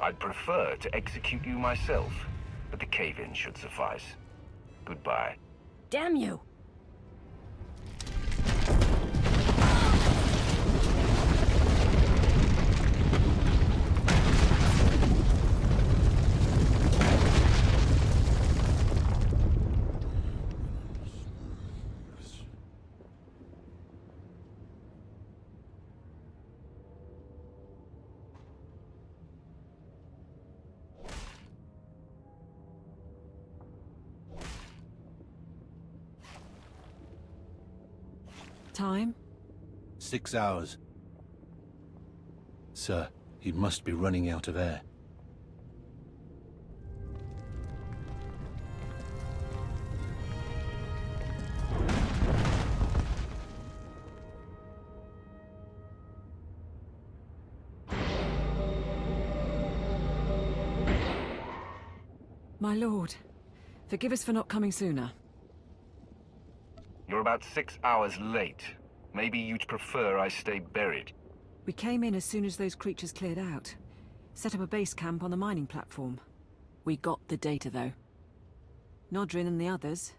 [SPEAKER 3] I'd prefer to execute you myself, but the cave-in should suffice. Goodbye.
[SPEAKER 13] Damn you!
[SPEAKER 8] Time?
[SPEAKER 15] 6 hours. Sir, he must be running out of air.
[SPEAKER 8] My lord, forgive us for not coming sooner.
[SPEAKER 3] You're about 6 hours late. Maybe you'd prefer I stay buried.
[SPEAKER 8] We came in as soon as those creatures cleared out. Set up a base camp on the mining platform. We got the data, though. Nodrin and the others,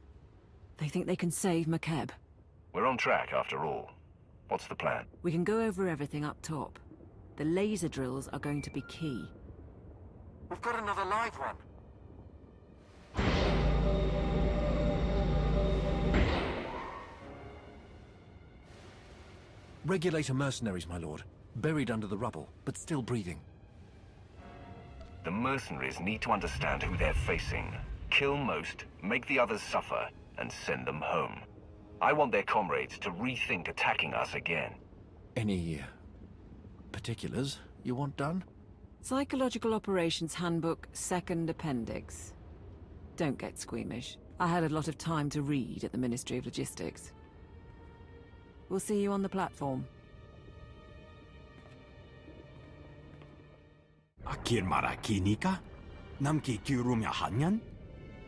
[SPEAKER 8] they think they can save Makeb.
[SPEAKER 3] We're on track, after all. What's the plan?
[SPEAKER 8] We can go over everything up top. The laser drills are going to be key.
[SPEAKER 20] We've got another live one.
[SPEAKER 21] Regulator mercenaries, my lord. Buried under the rubble, but still breathing.
[SPEAKER 3] The mercenaries need to understand who they're facing. Kill most, make the others suffer, and send them home. I want their comrades to rethink attacking us again.
[SPEAKER 21] Any particulars you want done?
[SPEAKER 8] Psychological Operations Handbook, second appendix. Don't get squeamish. I had a lot of time to read at the Ministry of Logistics. We'll see you on the platform.
[SPEAKER 17] Akirmara kinika? Namki kirumya hanyan?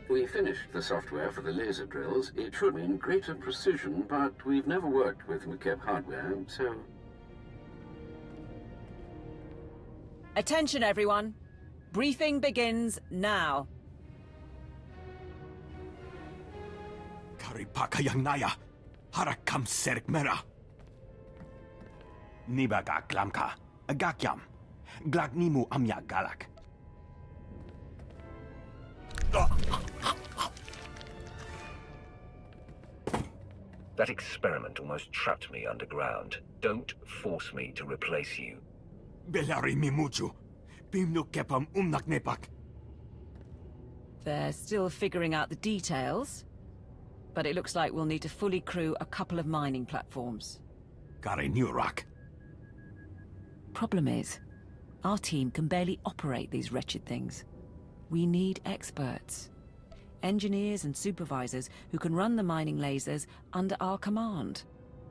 [SPEAKER 12] We finished the software for the laser drills. It should mean greater precision, but we've never worked with Makeb hardware, so...
[SPEAKER 8] Attention, everyone. Briefing begins now.
[SPEAKER 17] Karipaka yang naya. Harakam serk mera. Nibaga glamka. Agakyam. Glagnimu amya galak.
[SPEAKER 3] That experiment almost trapped me underground. Don't force me to replace you.
[SPEAKER 17] Belari mimuchu. Bimnu kepam nepak.
[SPEAKER 8] They're still figuring out the details, but it looks like we'll need to fully crew a couple of mining platforms.
[SPEAKER 17] Kare new rock.
[SPEAKER 8] Problem is, our team can barely operate these wretched things. We need experts. Engineers and supervisors who can run the mining lasers under our command.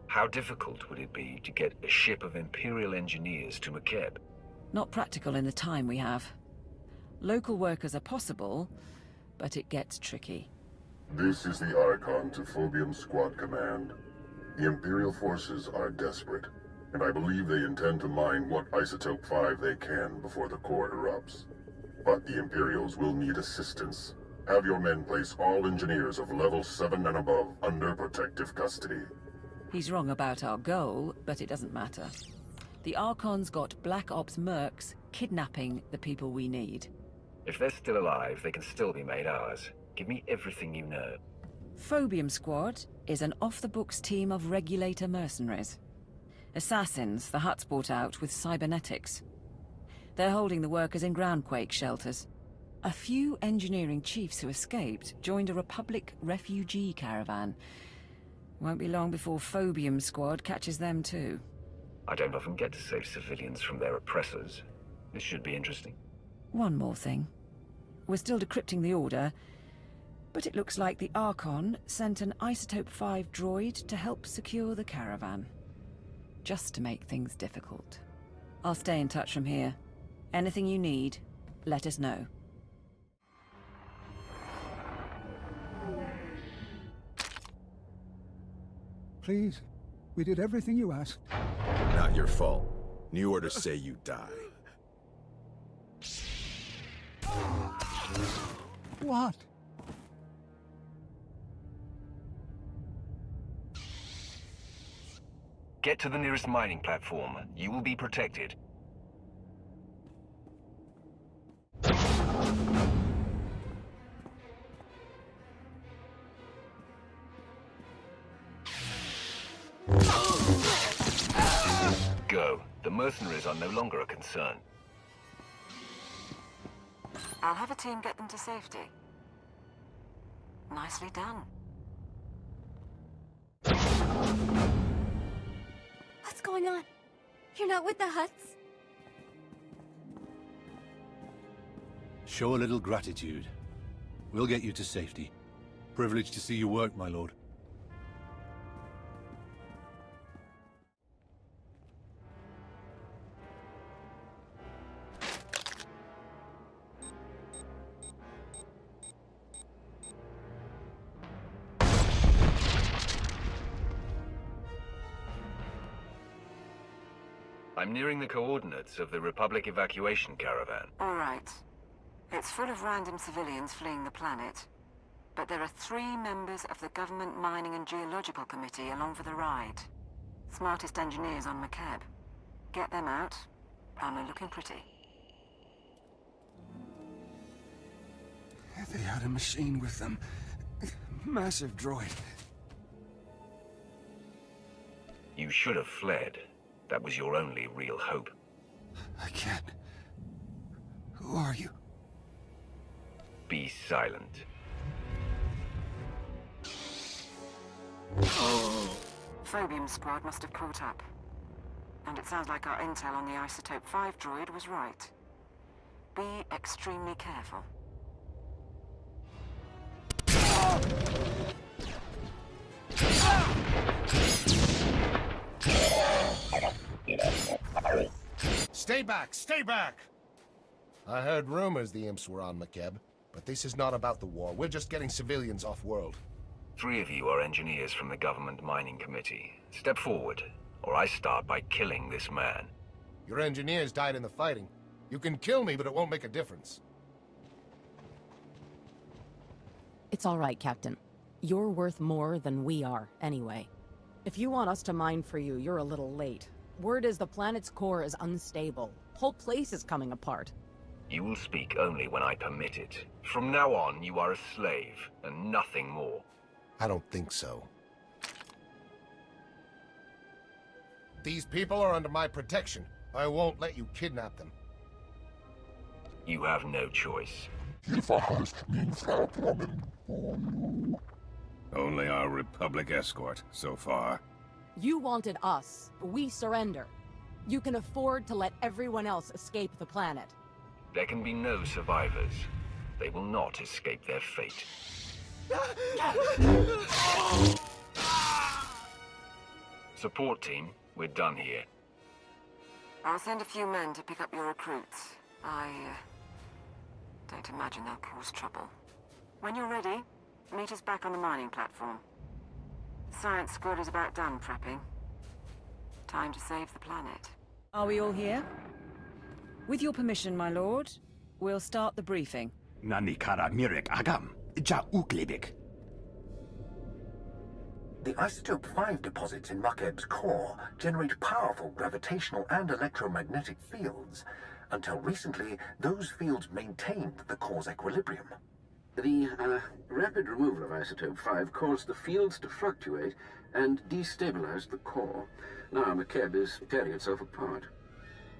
[SPEAKER 3] How difficult would it be to get a ship of Imperial engineers to Makeb?
[SPEAKER 8] Not practical in the time we have. Local workers are possible, but it gets tricky.
[SPEAKER 11] This is the Archon to Phobium Squad Command. The Imperial forces are desperate, and I believe they intend to mine what Isotope 5 they can before the core erupts. But the Imperials will need assistance. Have your men place all engineers of level 7 and above under protective custody.
[SPEAKER 8] He's wrong about our goal, but it doesn't matter. The Archon's got Black Ops mercs kidnapping the people we need.
[SPEAKER 3] If they're still alive, they can still be made ours. Give me everything you know.
[SPEAKER 8] Phobium Squad is an off-the-books team of regulator mercenaries. Assassins the Hutts brought out with cybernetics. They're holding the workers in groundquake shelters. A few engineering chiefs who escaped joined a Republic refugee caravan. Won't be long before Phobium Squad catches them too.
[SPEAKER 3] I don't often get to save civilians from their oppressors. This should be interesting.
[SPEAKER 8] One more thing. We're still decrypting the order, but it looks like the Archon sent an Isotope 5 droid to help secure the caravan. Just to make things difficult. I'll stay in touch from here. Anything you need, let us know.
[SPEAKER 22] Please, we did everything you asked.
[SPEAKER 23] Not your fault. New orders say you die.
[SPEAKER 22] What?
[SPEAKER 3] Get to the nearest mining platform. You will be protected. Go. The mercenaries are no longer a concern.
[SPEAKER 7] I'll have a team get them to safety. Nicely done.
[SPEAKER 24] What's going on? You're not with the Hutts?
[SPEAKER 25] Show a little gratitude. We'll get you to safety. Privileged to see you work, my lord.
[SPEAKER 3] I'm nearing the coordinates of the Republic evacuation caravan.
[SPEAKER 7] All right. It's full of random civilians fleeing the planet. But there are 3 members of the Government Mining and Geological Committee along for the ride. Smartest engineers on Makeb. Get them out, and we're looking pretty.
[SPEAKER 17] They had a machine with them. Massive droid.
[SPEAKER 3] You should have fled. That was your only real hope.
[SPEAKER 17] I can't. Who are you?
[SPEAKER 3] Be silent.
[SPEAKER 7] Phobium squad must have caught up. And it sounds like our intel on the Isotope 5 droid was right. Be extremely careful.
[SPEAKER 1] Stay back! Stay back! I heard rumors the imps were on Makeb, but this is not about the war. We're just getting civilians off-world.
[SPEAKER 3] 3 of you are engineers from the Government Mining Committee. Step forward, or I start by killing this man.
[SPEAKER 1] Your engineers died in the fighting. You can kill me, but it won't make a difference.
[SPEAKER 4] It's all right, Captain. You're worth more than we are, anyway. If you want us to mine for you, you're a little late. Word is the planet's core is unstable. Whole place is coming apart.
[SPEAKER 3] You will speak only when I permit it. From now on, you are a slave, and nothing more.
[SPEAKER 1] I don't think so. These people are under my protection. I won't let you kidnap them.
[SPEAKER 3] You have no choice.
[SPEAKER 17] Only our Republic escort, so far.
[SPEAKER 4] You wanted us. We surrender. You can afford to let everyone else escape the planet.
[SPEAKER 3] There can be no survivors. They will not escape their fate. Support team, we're done here.
[SPEAKER 7] I'll send a few men to pick up your recruits. I don't imagine they'll cause trouble. When you're ready, meet us back on the mining platform. Science squad is about done prepping. Time to save the planet.
[SPEAKER 8] Are we all here? With your permission, my lord, we'll start the briefing.
[SPEAKER 17] Nani kara mirek agam, ja uklebik.
[SPEAKER 5] The Isotope 5 deposits in Makeb's core generate powerful gravitational and electromagnetic fields. Until recently, those fields maintained the core's equilibrium.
[SPEAKER 12] The rapid removal of Isotope 5 caused the fields to fluctuate and destabilized the core. Now Makeb is tearing itself apart.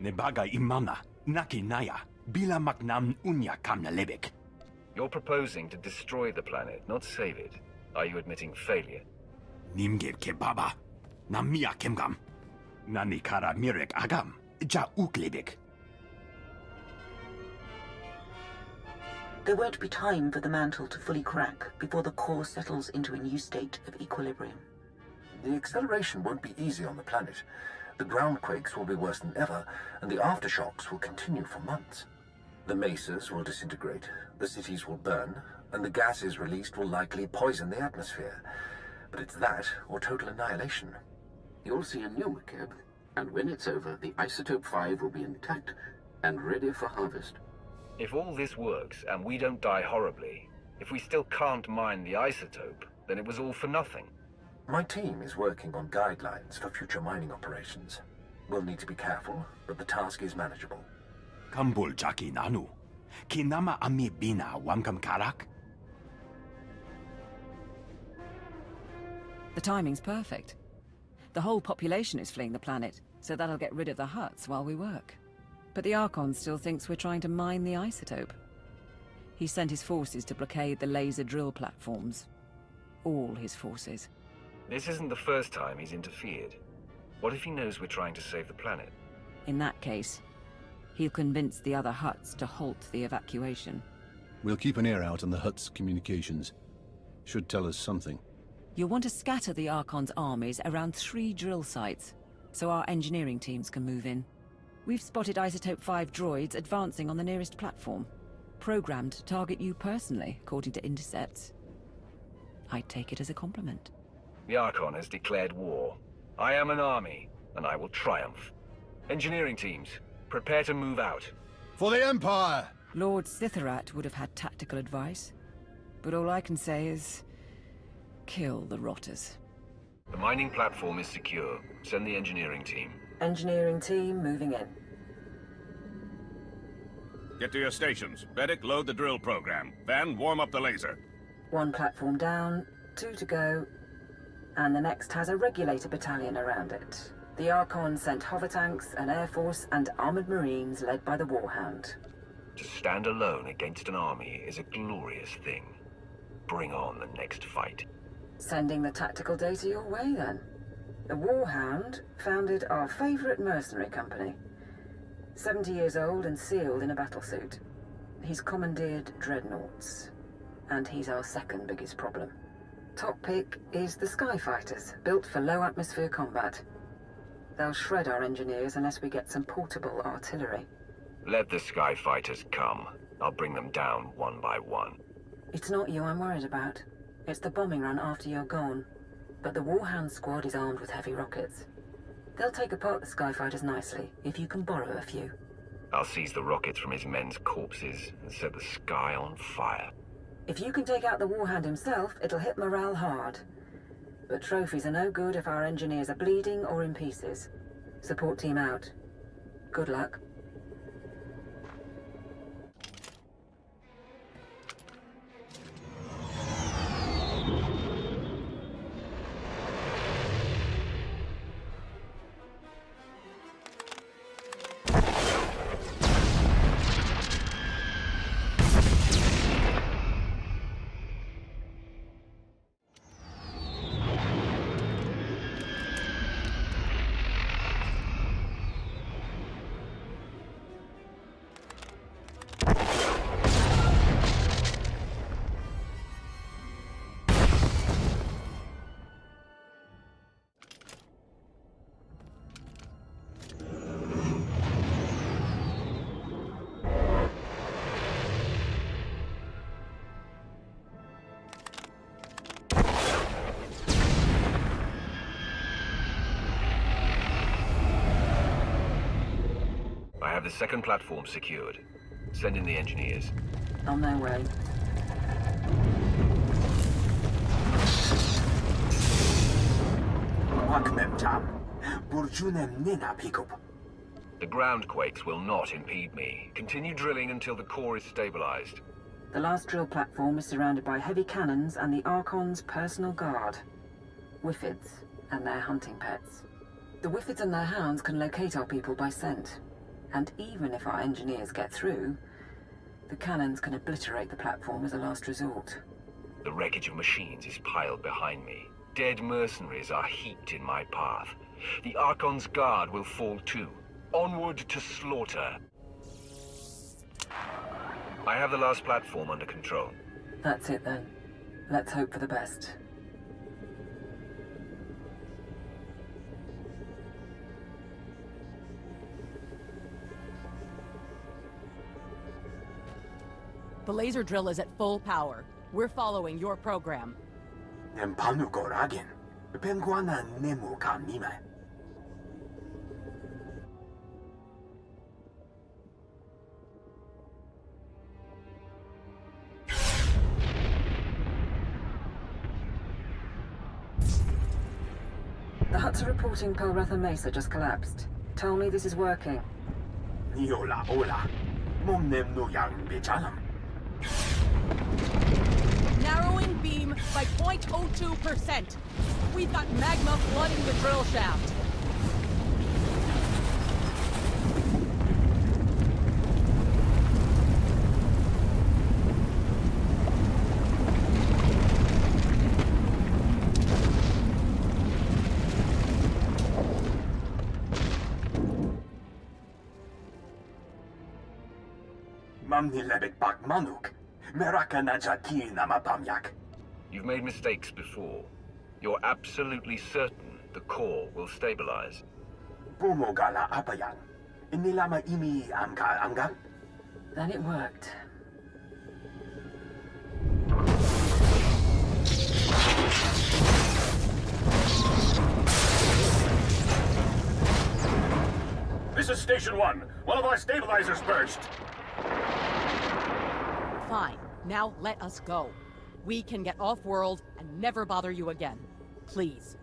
[SPEAKER 17] Nebaga imana, naki naya, bila maknam unya kamna lebek.
[SPEAKER 3] You're proposing to destroy the planet, not save it. Are you admitting failure?
[SPEAKER 17] Nimge kebaba, namia kemgam. Nani kara mirek agam, ja uklebek.
[SPEAKER 18] There won't be time for the mantle to fully crack before the core settles into a new state of equilibrium.
[SPEAKER 5] The acceleration won't be easy on the planet. The ground quakes will be worse than ever, and the aftershocks will continue for months. The mesas will disintegrate, the cities will burn, and the gases released will likely poison the atmosphere. But it's that or total annihilation.
[SPEAKER 12] You'll see a new Makeb, and when it's over, the Isotope 5 will be intact and ready for harvest.
[SPEAKER 3] If all this works and we don't die horribly, if we still can't mine the isotope, then it was all for nothing.
[SPEAKER 5] My team is working on guidelines for future mining operations. We'll need to be careful, but the task is manageable.
[SPEAKER 17] Kambul jaki nanu. Kinama ami bina wamkam karak.
[SPEAKER 8] The timing's perfect. The whole population is fleeing the planet, so that'll get rid of the Hutts while we work. But the Archon still thinks we're trying to mine the isotope. He sent his forces to blockade the laser drill platforms. All his forces.
[SPEAKER 3] This isn't the first time he's interfered. What if he knows we're trying to save the planet?
[SPEAKER 8] In that case, he'll convince the other Hutts to halt the evacuation.
[SPEAKER 25] We'll keep an ear out on the Hutt's communications. Should tell us something.
[SPEAKER 8] You'll want to scatter the Archon's armies around 3 drill sites, so our engineering teams can move in. We've spotted Isotope 5 droids advancing on the nearest platform. Programmed to target you personally, according to intercepts. I'd take it as a compliment.
[SPEAKER 3] The Archon has declared war. I am an army, and I will triumph. Engineering teams, prepare to move out.
[SPEAKER 1] For the Empire!
[SPEAKER 8] Lord SWTOR would have had tactical advice, but all I can say is... kill the rotters.
[SPEAKER 3] The mining platform is secure. Send the engineering team.
[SPEAKER 7] Engineering team moving in.
[SPEAKER 19] Get to your stations. Medic, load the drill program. Van, warm up the laser.
[SPEAKER 7] 1 platform down, 2 to go, and the next has a regulator battalion around it. The Archon sent hover tanks, an air force, and armored marines led by the Warhound.
[SPEAKER 3] To stand alone against an army is a glorious thing. Bring on the next fight.
[SPEAKER 7] Sending the tactical data your way, then. The Warhound founded our favorite mercenary company. 70 years old and sealed in a battlesuit. He's commandeered dreadnoughts. And he's our second biggest problem. Top pick is the Skyfighters, built for low-atmosphere combat. They'll shred our engineers unless we get some portable artillery.
[SPEAKER 3] Let the Skyfighters come. I'll bring them down one by one.
[SPEAKER 7] It's not you I'm worried about. It's the bombing run after you're gone. But the Warhound squad is armed with heavy rockets. They'll take apart the Skyfighters nicely, if you can borrow a few.
[SPEAKER 3] I'll seize the rockets from his men's corpses and set the sky on fire.
[SPEAKER 7] If you can take out the Warhound himself, it'll hit morale hard. But trophies are no good if our engineers are bleeding or in pieces. Support team out. Good luck.
[SPEAKER 3] I have the second platform secured. Send in the engineers.
[SPEAKER 7] On their way.
[SPEAKER 3] The ground quakes will not impede me. Continue drilling until the core is stabilized.
[SPEAKER 7] The last drill platform is surrounded by heavy cannons and the Archon's personal guard. Whiffids and their hunting pets. The Whiffids and their hounds can locate our people by scent. And even if our engineers get through, the cannons can obliterate the platform as a last resort.
[SPEAKER 3] The wreckage of machines is piled behind me. Dead mercenaries are heaped in my path. The Archon's guard will fall too. Onward to slaughter. I have the last platform under control.
[SPEAKER 7] That's it then. Let's hope for the best.
[SPEAKER 4] The laser drill is at full power. We're following your program.
[SPEAKER 7] The Hutts are reporting Pelratha Mesa just collapsed. Tell me this is working.
[SPEAKER 4] Narrowing beam by 0.02%. We've got magma flooding the drill shaft.
[SPEAKER 3] You've made mistakes before. You're absolutely certain the core will stabilize.
[SPEAKER 7] Then it worked.
[SPEAKER 19] This is Station 1. One of our stabilizers burst.
[SPEAKER 4] Fine. Now let us go. We can get off-world and never bother you again. Please.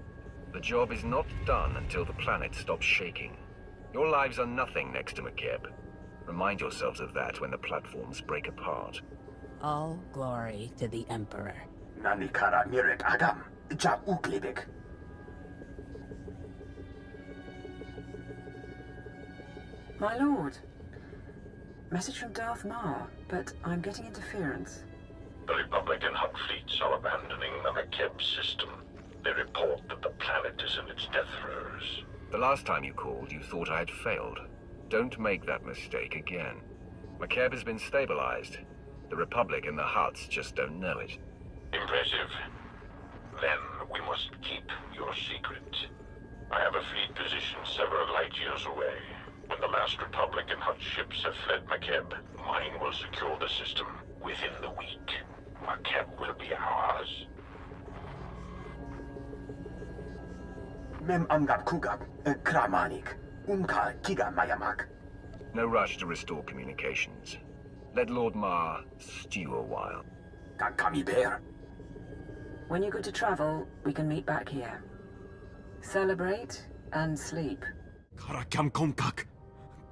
[SPEAKER 3] The job is not done until the planet stops shaking. Your lives are nothing next to Makeb. Remind yourselves of that when the platforms break apart.
[SPEAKER 2] All glory to the Emperor.
[SPEAKER 12] Nani kara mirek agam, ja uklibik.
[SPEAKER 7] My lord. Message from Darth Maul, but I'm getting interference.
[SPEAKER 6] The Republic and Hutt fleets are abandoning the Makeb system. They report that the planet is in its death throes.
[SPEAKER 3] The last time you called, you thought I had failed. Don't make that mistake again. Makeb has been stabilized. The Republic and the Hutts just don't know it.
[SPEAKER 6] Impressive. Then we must keep your secret. I have a fleet positioned several light years away. When the last Republic and Hutt ships have fled Makeb, mine will secure the system. Within the week, Makeb will be ours.
[SPEAKER 12] Mem amgab kugab, kramanik, unka kiga mayamak.
[SPEAKER 3] No rush to restore communications. Let Lord Ma stew a while.
[SPEAKER 12] Kami bear.
[SPEAKER 7] When you're good to travel, we can meet back here. Celebrate and sleep.
[SPEAKER 17] Karakam konkak.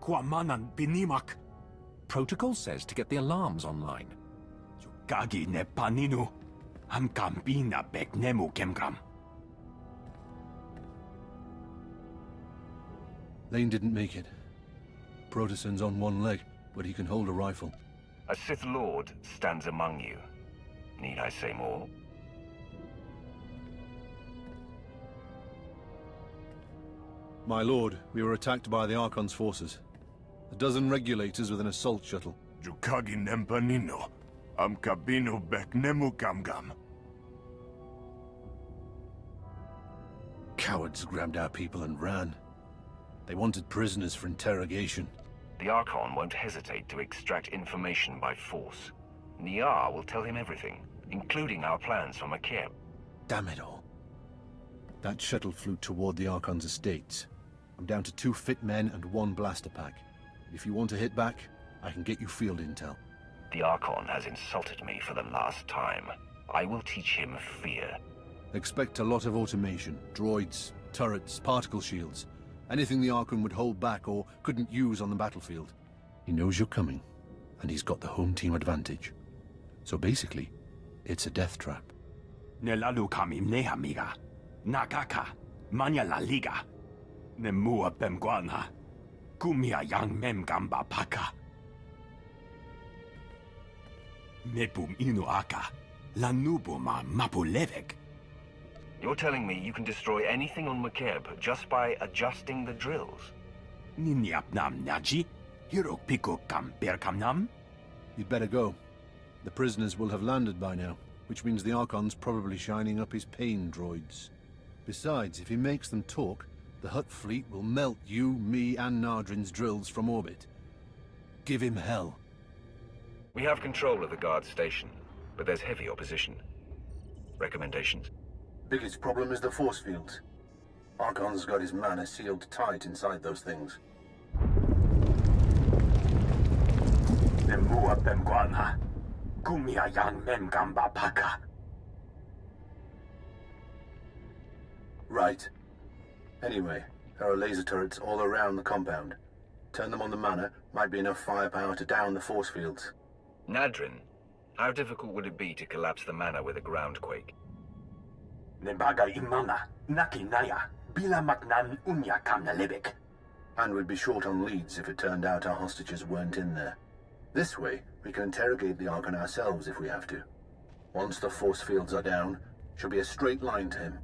[SPEAKER 17] Kwamanan binimak.
[SPEAKER 21] Protocol says to get the alarms online.
[SPEAKER 17] Yukagi ne paninu. Amkambina beknemu kemgram.
[SPEAKER 25] Lane didn't make it. Protosan's on one leg, but he can hold a rifle.
[SPEAKER 3] A Sith Lord stands among you. Need I say more?
[SPEAKER 25] My lord, we were attacked by the Archon's forces. A dozen regulators with an assault shuttle.
[SPEAKER 9] Yukagi nempanino. Amkabino beknemu gamgam.
[SPEAKER 25] Cowards grabbed our people and ran. They wanted prisoners for interrogation.
[SPEAKER 3] The Archon won't hesitate to extract information by force. Niar will tell him everything, including our plans for Makeb.
[SPEAKER 25] Damn it all. That shuttle flew toward the Archon's estates. I'm down to 2 fit men and 1 blaster pack. If you want to hit back, I can get you field intel.
[SPEAKER 3] The Archon has insulted me for the last time. I will teach him fear.
[SPEAKER 25] Expect a lot of automation. Droids, turrets, particle shields. Anything the Archon would hold back or couldn't use on the battlefield. He knows you're coming, and he's got the home team advantage. So basically, it's a death trap.
[SPEAKER 17] Nelalu kamim nehamiga. Nagaka. Manya la liga. Nemua bemguana. Kumia yang mem gamba paka. Mepum inu aka. Lanubuma mapulevek.
[SPEAKER 3] You're telling me you can destroy anything on Makeb just by adjusting the drills?
[SPEAKER 17] Ninyapnam naji? Hirok piko kam perkamnam?
[SPEAKER 25] You'd better go. The prisoners will have landed by now, which means the Archon's probably shining up his pain droids. Besides, if he makes them talk, the Hutt fleet will melt you, me, and Nardrin's drills from orbit. Give him hell.
[SPEAKER 3] We have control of the guard station, but there's heavy opposition. Recommendations?
[SPEAKER 15] Biggest problem is the force fields. Archon's got his mana sealed tight inside those things.
[SPEAKER 12] Nemua bemguana. Kumia yang mem gamba paka.
[SPEAKER 15] Right. Anyway, there are laser turrets all around the compound. Turn them on the manor, might be enough firepower to down the force fields.
[SPEAKER 3] Nadrin, how difficult would it be to collapse the manor with a groundquake?
[SPEAKER 12] Nebaga imana, naki naya, bila maknan unya kamna lebek.
[SPEAKER 15] And we'd be short on leads if it turned out our hostages weren't in there. This way, we can interrogate the Archon ourselves if we have to. Once the force fields are down, should be a straight line to him.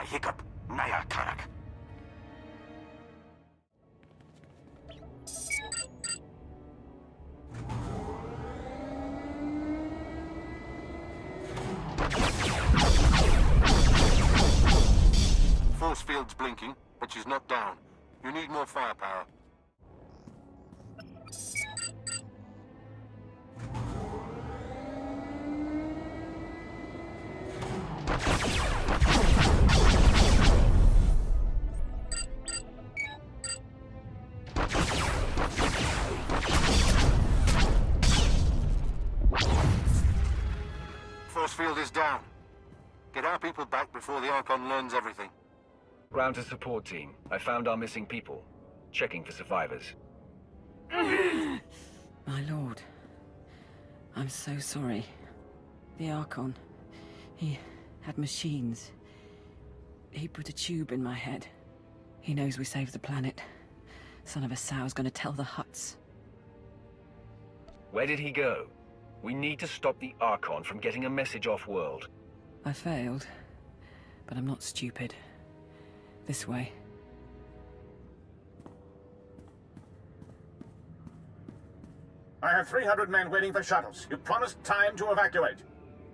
[SPEAKER 12] Hiccup, Naya Karak.
[SPEAKER 15] Force field's blinking, but she's not down. You need more firepower. force field is down. Get our people back before the Archon learns everything.
[SPEAKER 3] Ground to support team. I found our missing people. Checking for survivors.
[SPEAKER 8] My lord. I'm so sorry. The Archon, he had machines. He put a tube in my head. He knows we saved the planet. Son of a sow's gonna tell the Hutts.
[SPEAKER 3] Where did he go? We need to stop the Archon from getting a message off-world.
[SPEAKER 8] I failed, but I'm not stupid. This way.
[SPEAKER 10] I have 300 men waiting for shuttles. You promised time to evacuate.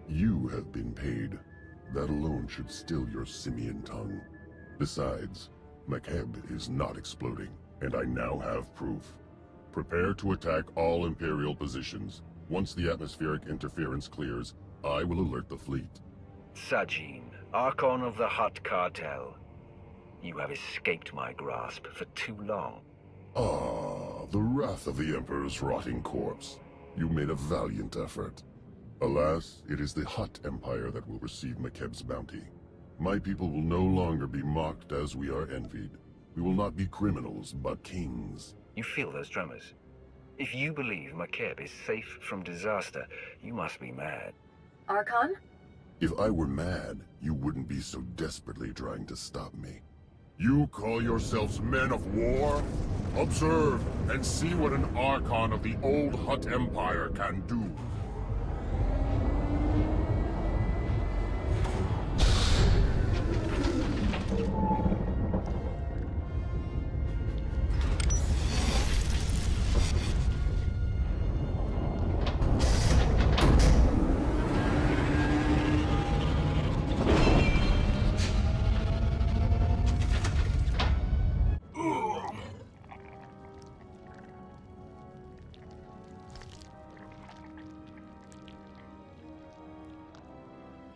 [SPEAKER 11] You have been paid. That alone should still your simian tongue. Besides, Makeb is not exploding, and I now have proof. Prepare to attack all Imperial positions. Once the atmospheric interference clears, I will alert the fleet.
[SPEAKER 3] Sajin, Archon of the Hutt Cartel. You have escaped my grasp for too long.
[SPEAKER 11] Ah, the wrath of the Emperor's rotting corpse. You made a valiant effort. Alas, it is the Hutt Empire that will receive Makeb's bounty. My people will no longer be mocked as we are envied. We will not be criminals, but kings.
[SPEAKER 3] You feel those tremors? If you believe Makeb is safe from disaster, you must be mad.
[SPEAKER 24] Archon?
[SPEAKER 11] If I were mad, you wouldn't be so desperately trying to stop me. You call yourselves men of war? Observe and see what an Archon of the old Hutt Empire can do.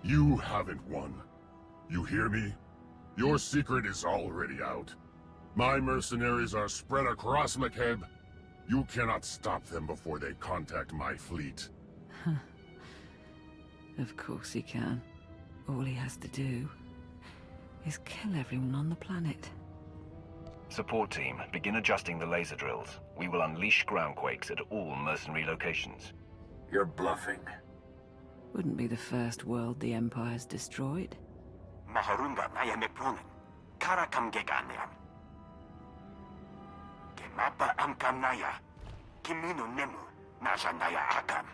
[SPEAKER 11] You haven't won. You hear me? Your secret is already out. My mercenaries are spread across Makeb. You cannot stop them before they contact my fleet.
[SPEAKER 8] Of course he can. All he has to do is kill everyone on the planet.
[SPEAKER 3] Support team, begin adjusting the laser drills. We will unleash groundquakes at all mercenary locations.
[SPEAKER 12] You're bluffing.
[SPEAKER 8] Wouldn't be the first world the Empire's destroyed.
[SPEAKER 6] Maharunga naya mekpunen. Kara kamgeganiam. Kemapa amkam naya. Kimino nemu. Naja naya akam.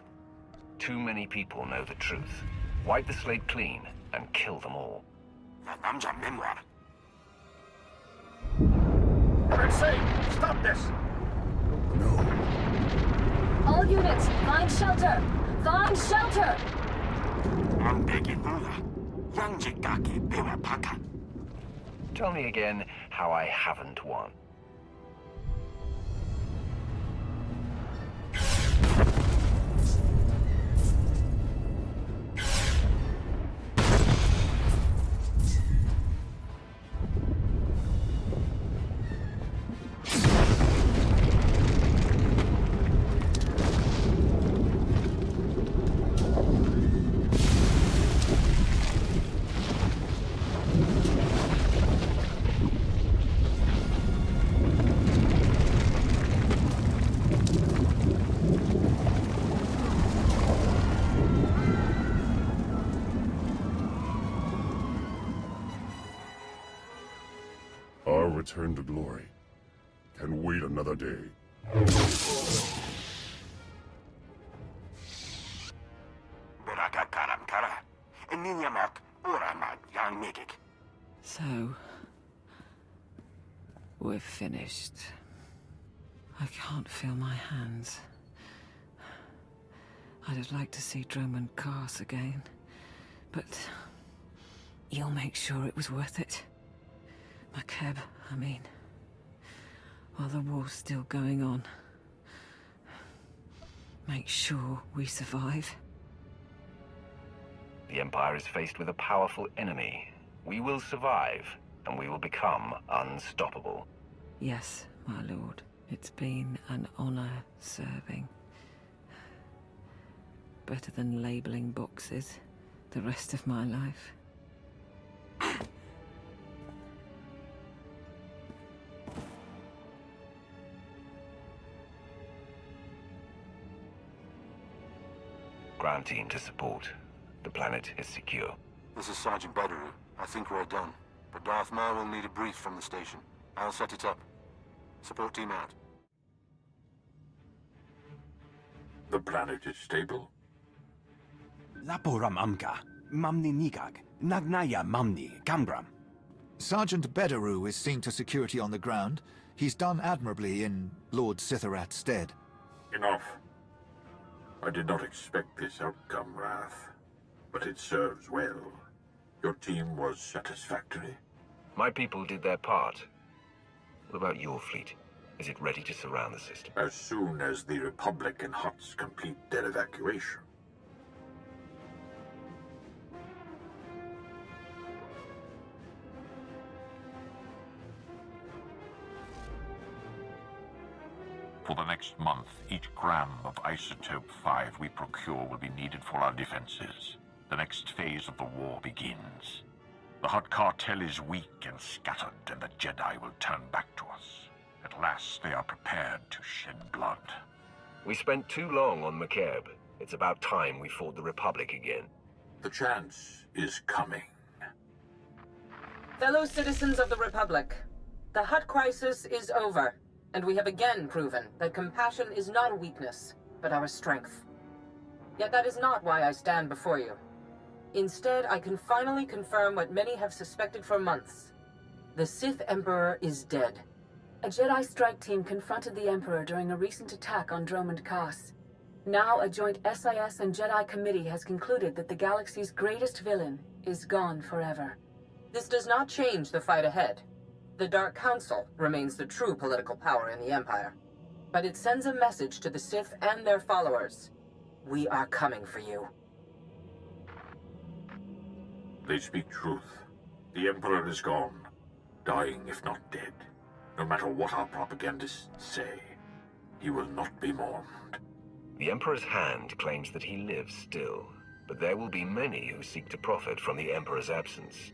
[SPEAKER 3] Too many people know the truth. Wipe the slate clean and kill them all.
[SPEAKER 6] Namja memoir.
[SPEAKER 10] Insane! Stop this!
[SPEAKER 24] All units, find shelter! Find shelter!
[SPEAKER 3] Tell me again how I haven't won.
[SPEAKER 11] Our return to glory can wait another day.
[SPEAKER 8] So, we're finished. I can't feel my hands. I'd have liked to see Drummond Cars again, but you'll make sure it was worth it. Makeb, I mean, while the war's still going on, make sure we survive.
[SPEAKER 3] The Empire is faced with a powerful enemy. We will survive, and we will become unstoppable.
[SPEAKER 8] Yes, my lord. It's been an honor serving. Better than labeling boxes. the rest of my life.
[SPEAKER 3] Ground team to support. The planet is secure.
[SPEAKER 15] This is Sergeant Bederu. I think we're done. But Darth Maul will need a brief from the station. I'll set it up. Support team out.
[SPEAKER 11] The planet is stable?
[SPEAKER 17] Laporam amka, mamni nikag, nagnaya mamni, kambram.
[SPEAKER 13] Sergeant Bederu is seen to security on the ground. He's done admirably in Lord Sithorat's stead.
[SPEAKER 11] Enough. I did not expect this outcome, Wrath. But it serves well. Your team was satisfactory.
[SPEAKER 3] My people did their part. What about your fleet? Is it ready to surround the system?
[SPEAKER 11] As soon as the Republic and Hutts complete their evacuation.
[SPEAKER 6] For the next month, each gram of Isotope 5 we procure will be needed for our defenses. The next phase of the war begins. The Hutt Cartel is weak and scattered, and the Jedi will turn back to us. At last, they are prepared to shed blood.
[SPEAKER 3] We spent too long on Makeb. It's about time we fought the Republic again.
[SPEAKER 11] The chance is coming.
[SPEAKER 14] Fellow citizens of the Republic, the Hutt crisis is over, and we have again proven that compassion is not a weakness, but our strength. Yet that is not why I stand before you. Instead, I can finally confirm what many have suspected for months. The Sith Emperor is dead.
[SPEAKER 16] A Jedi strike team confronted the Emperor during a recent attack on Dromund Kaas. Now a joint SIS and Jedi committee has concluded that the galaxy's greatest villain is gone forever.
[SPEAKER 14] This does not change the fight ahead. The Dark Council remains the true political power in the Empire. But it sends a message to the Sith and their followers. We are coming for you.
[SPEAKER 11] They speak truth. The Emperor is gone. Dying if not dead. No matter what our propagandists say, he will not be mourned.
[SPEAKER 3] The Emperor's hand claims that he lives still, but there will be many who seek to profit from the Emperor's absence.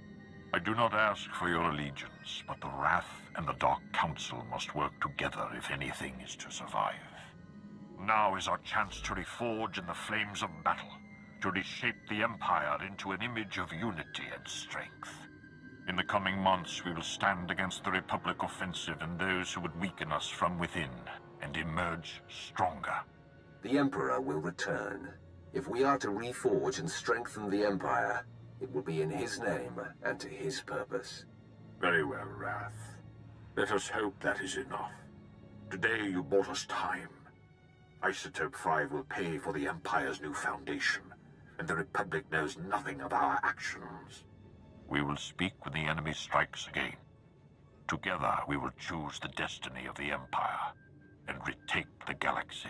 [SPEAKER 6] I do not ask for your allegiance, but the Wrath and the Dark Council must work together if anything is to survive. Now is our chance to reforge in the flames of battle, to reshape the Empire into an image of unity and strength. In the coming months, we will stand against the Republic offensive and those who would weaken us from within, and emerge stronger.
[SPEAKER 12] The Emperor will return. If we are to reforge and strengthen the Empire, it will be in his name and to his purpose.
[SPEAKER 11] Very well, Wrath. Let us hope that is enough. Today you bought us time. Isotope 5 will pay for the Empire's new foundation, and the Republic knows nothing of our actions.
[SPEAKER 6] We will speak when the enemy strikes again. Together we will choose the destiny of the Empire and retake the galaxy.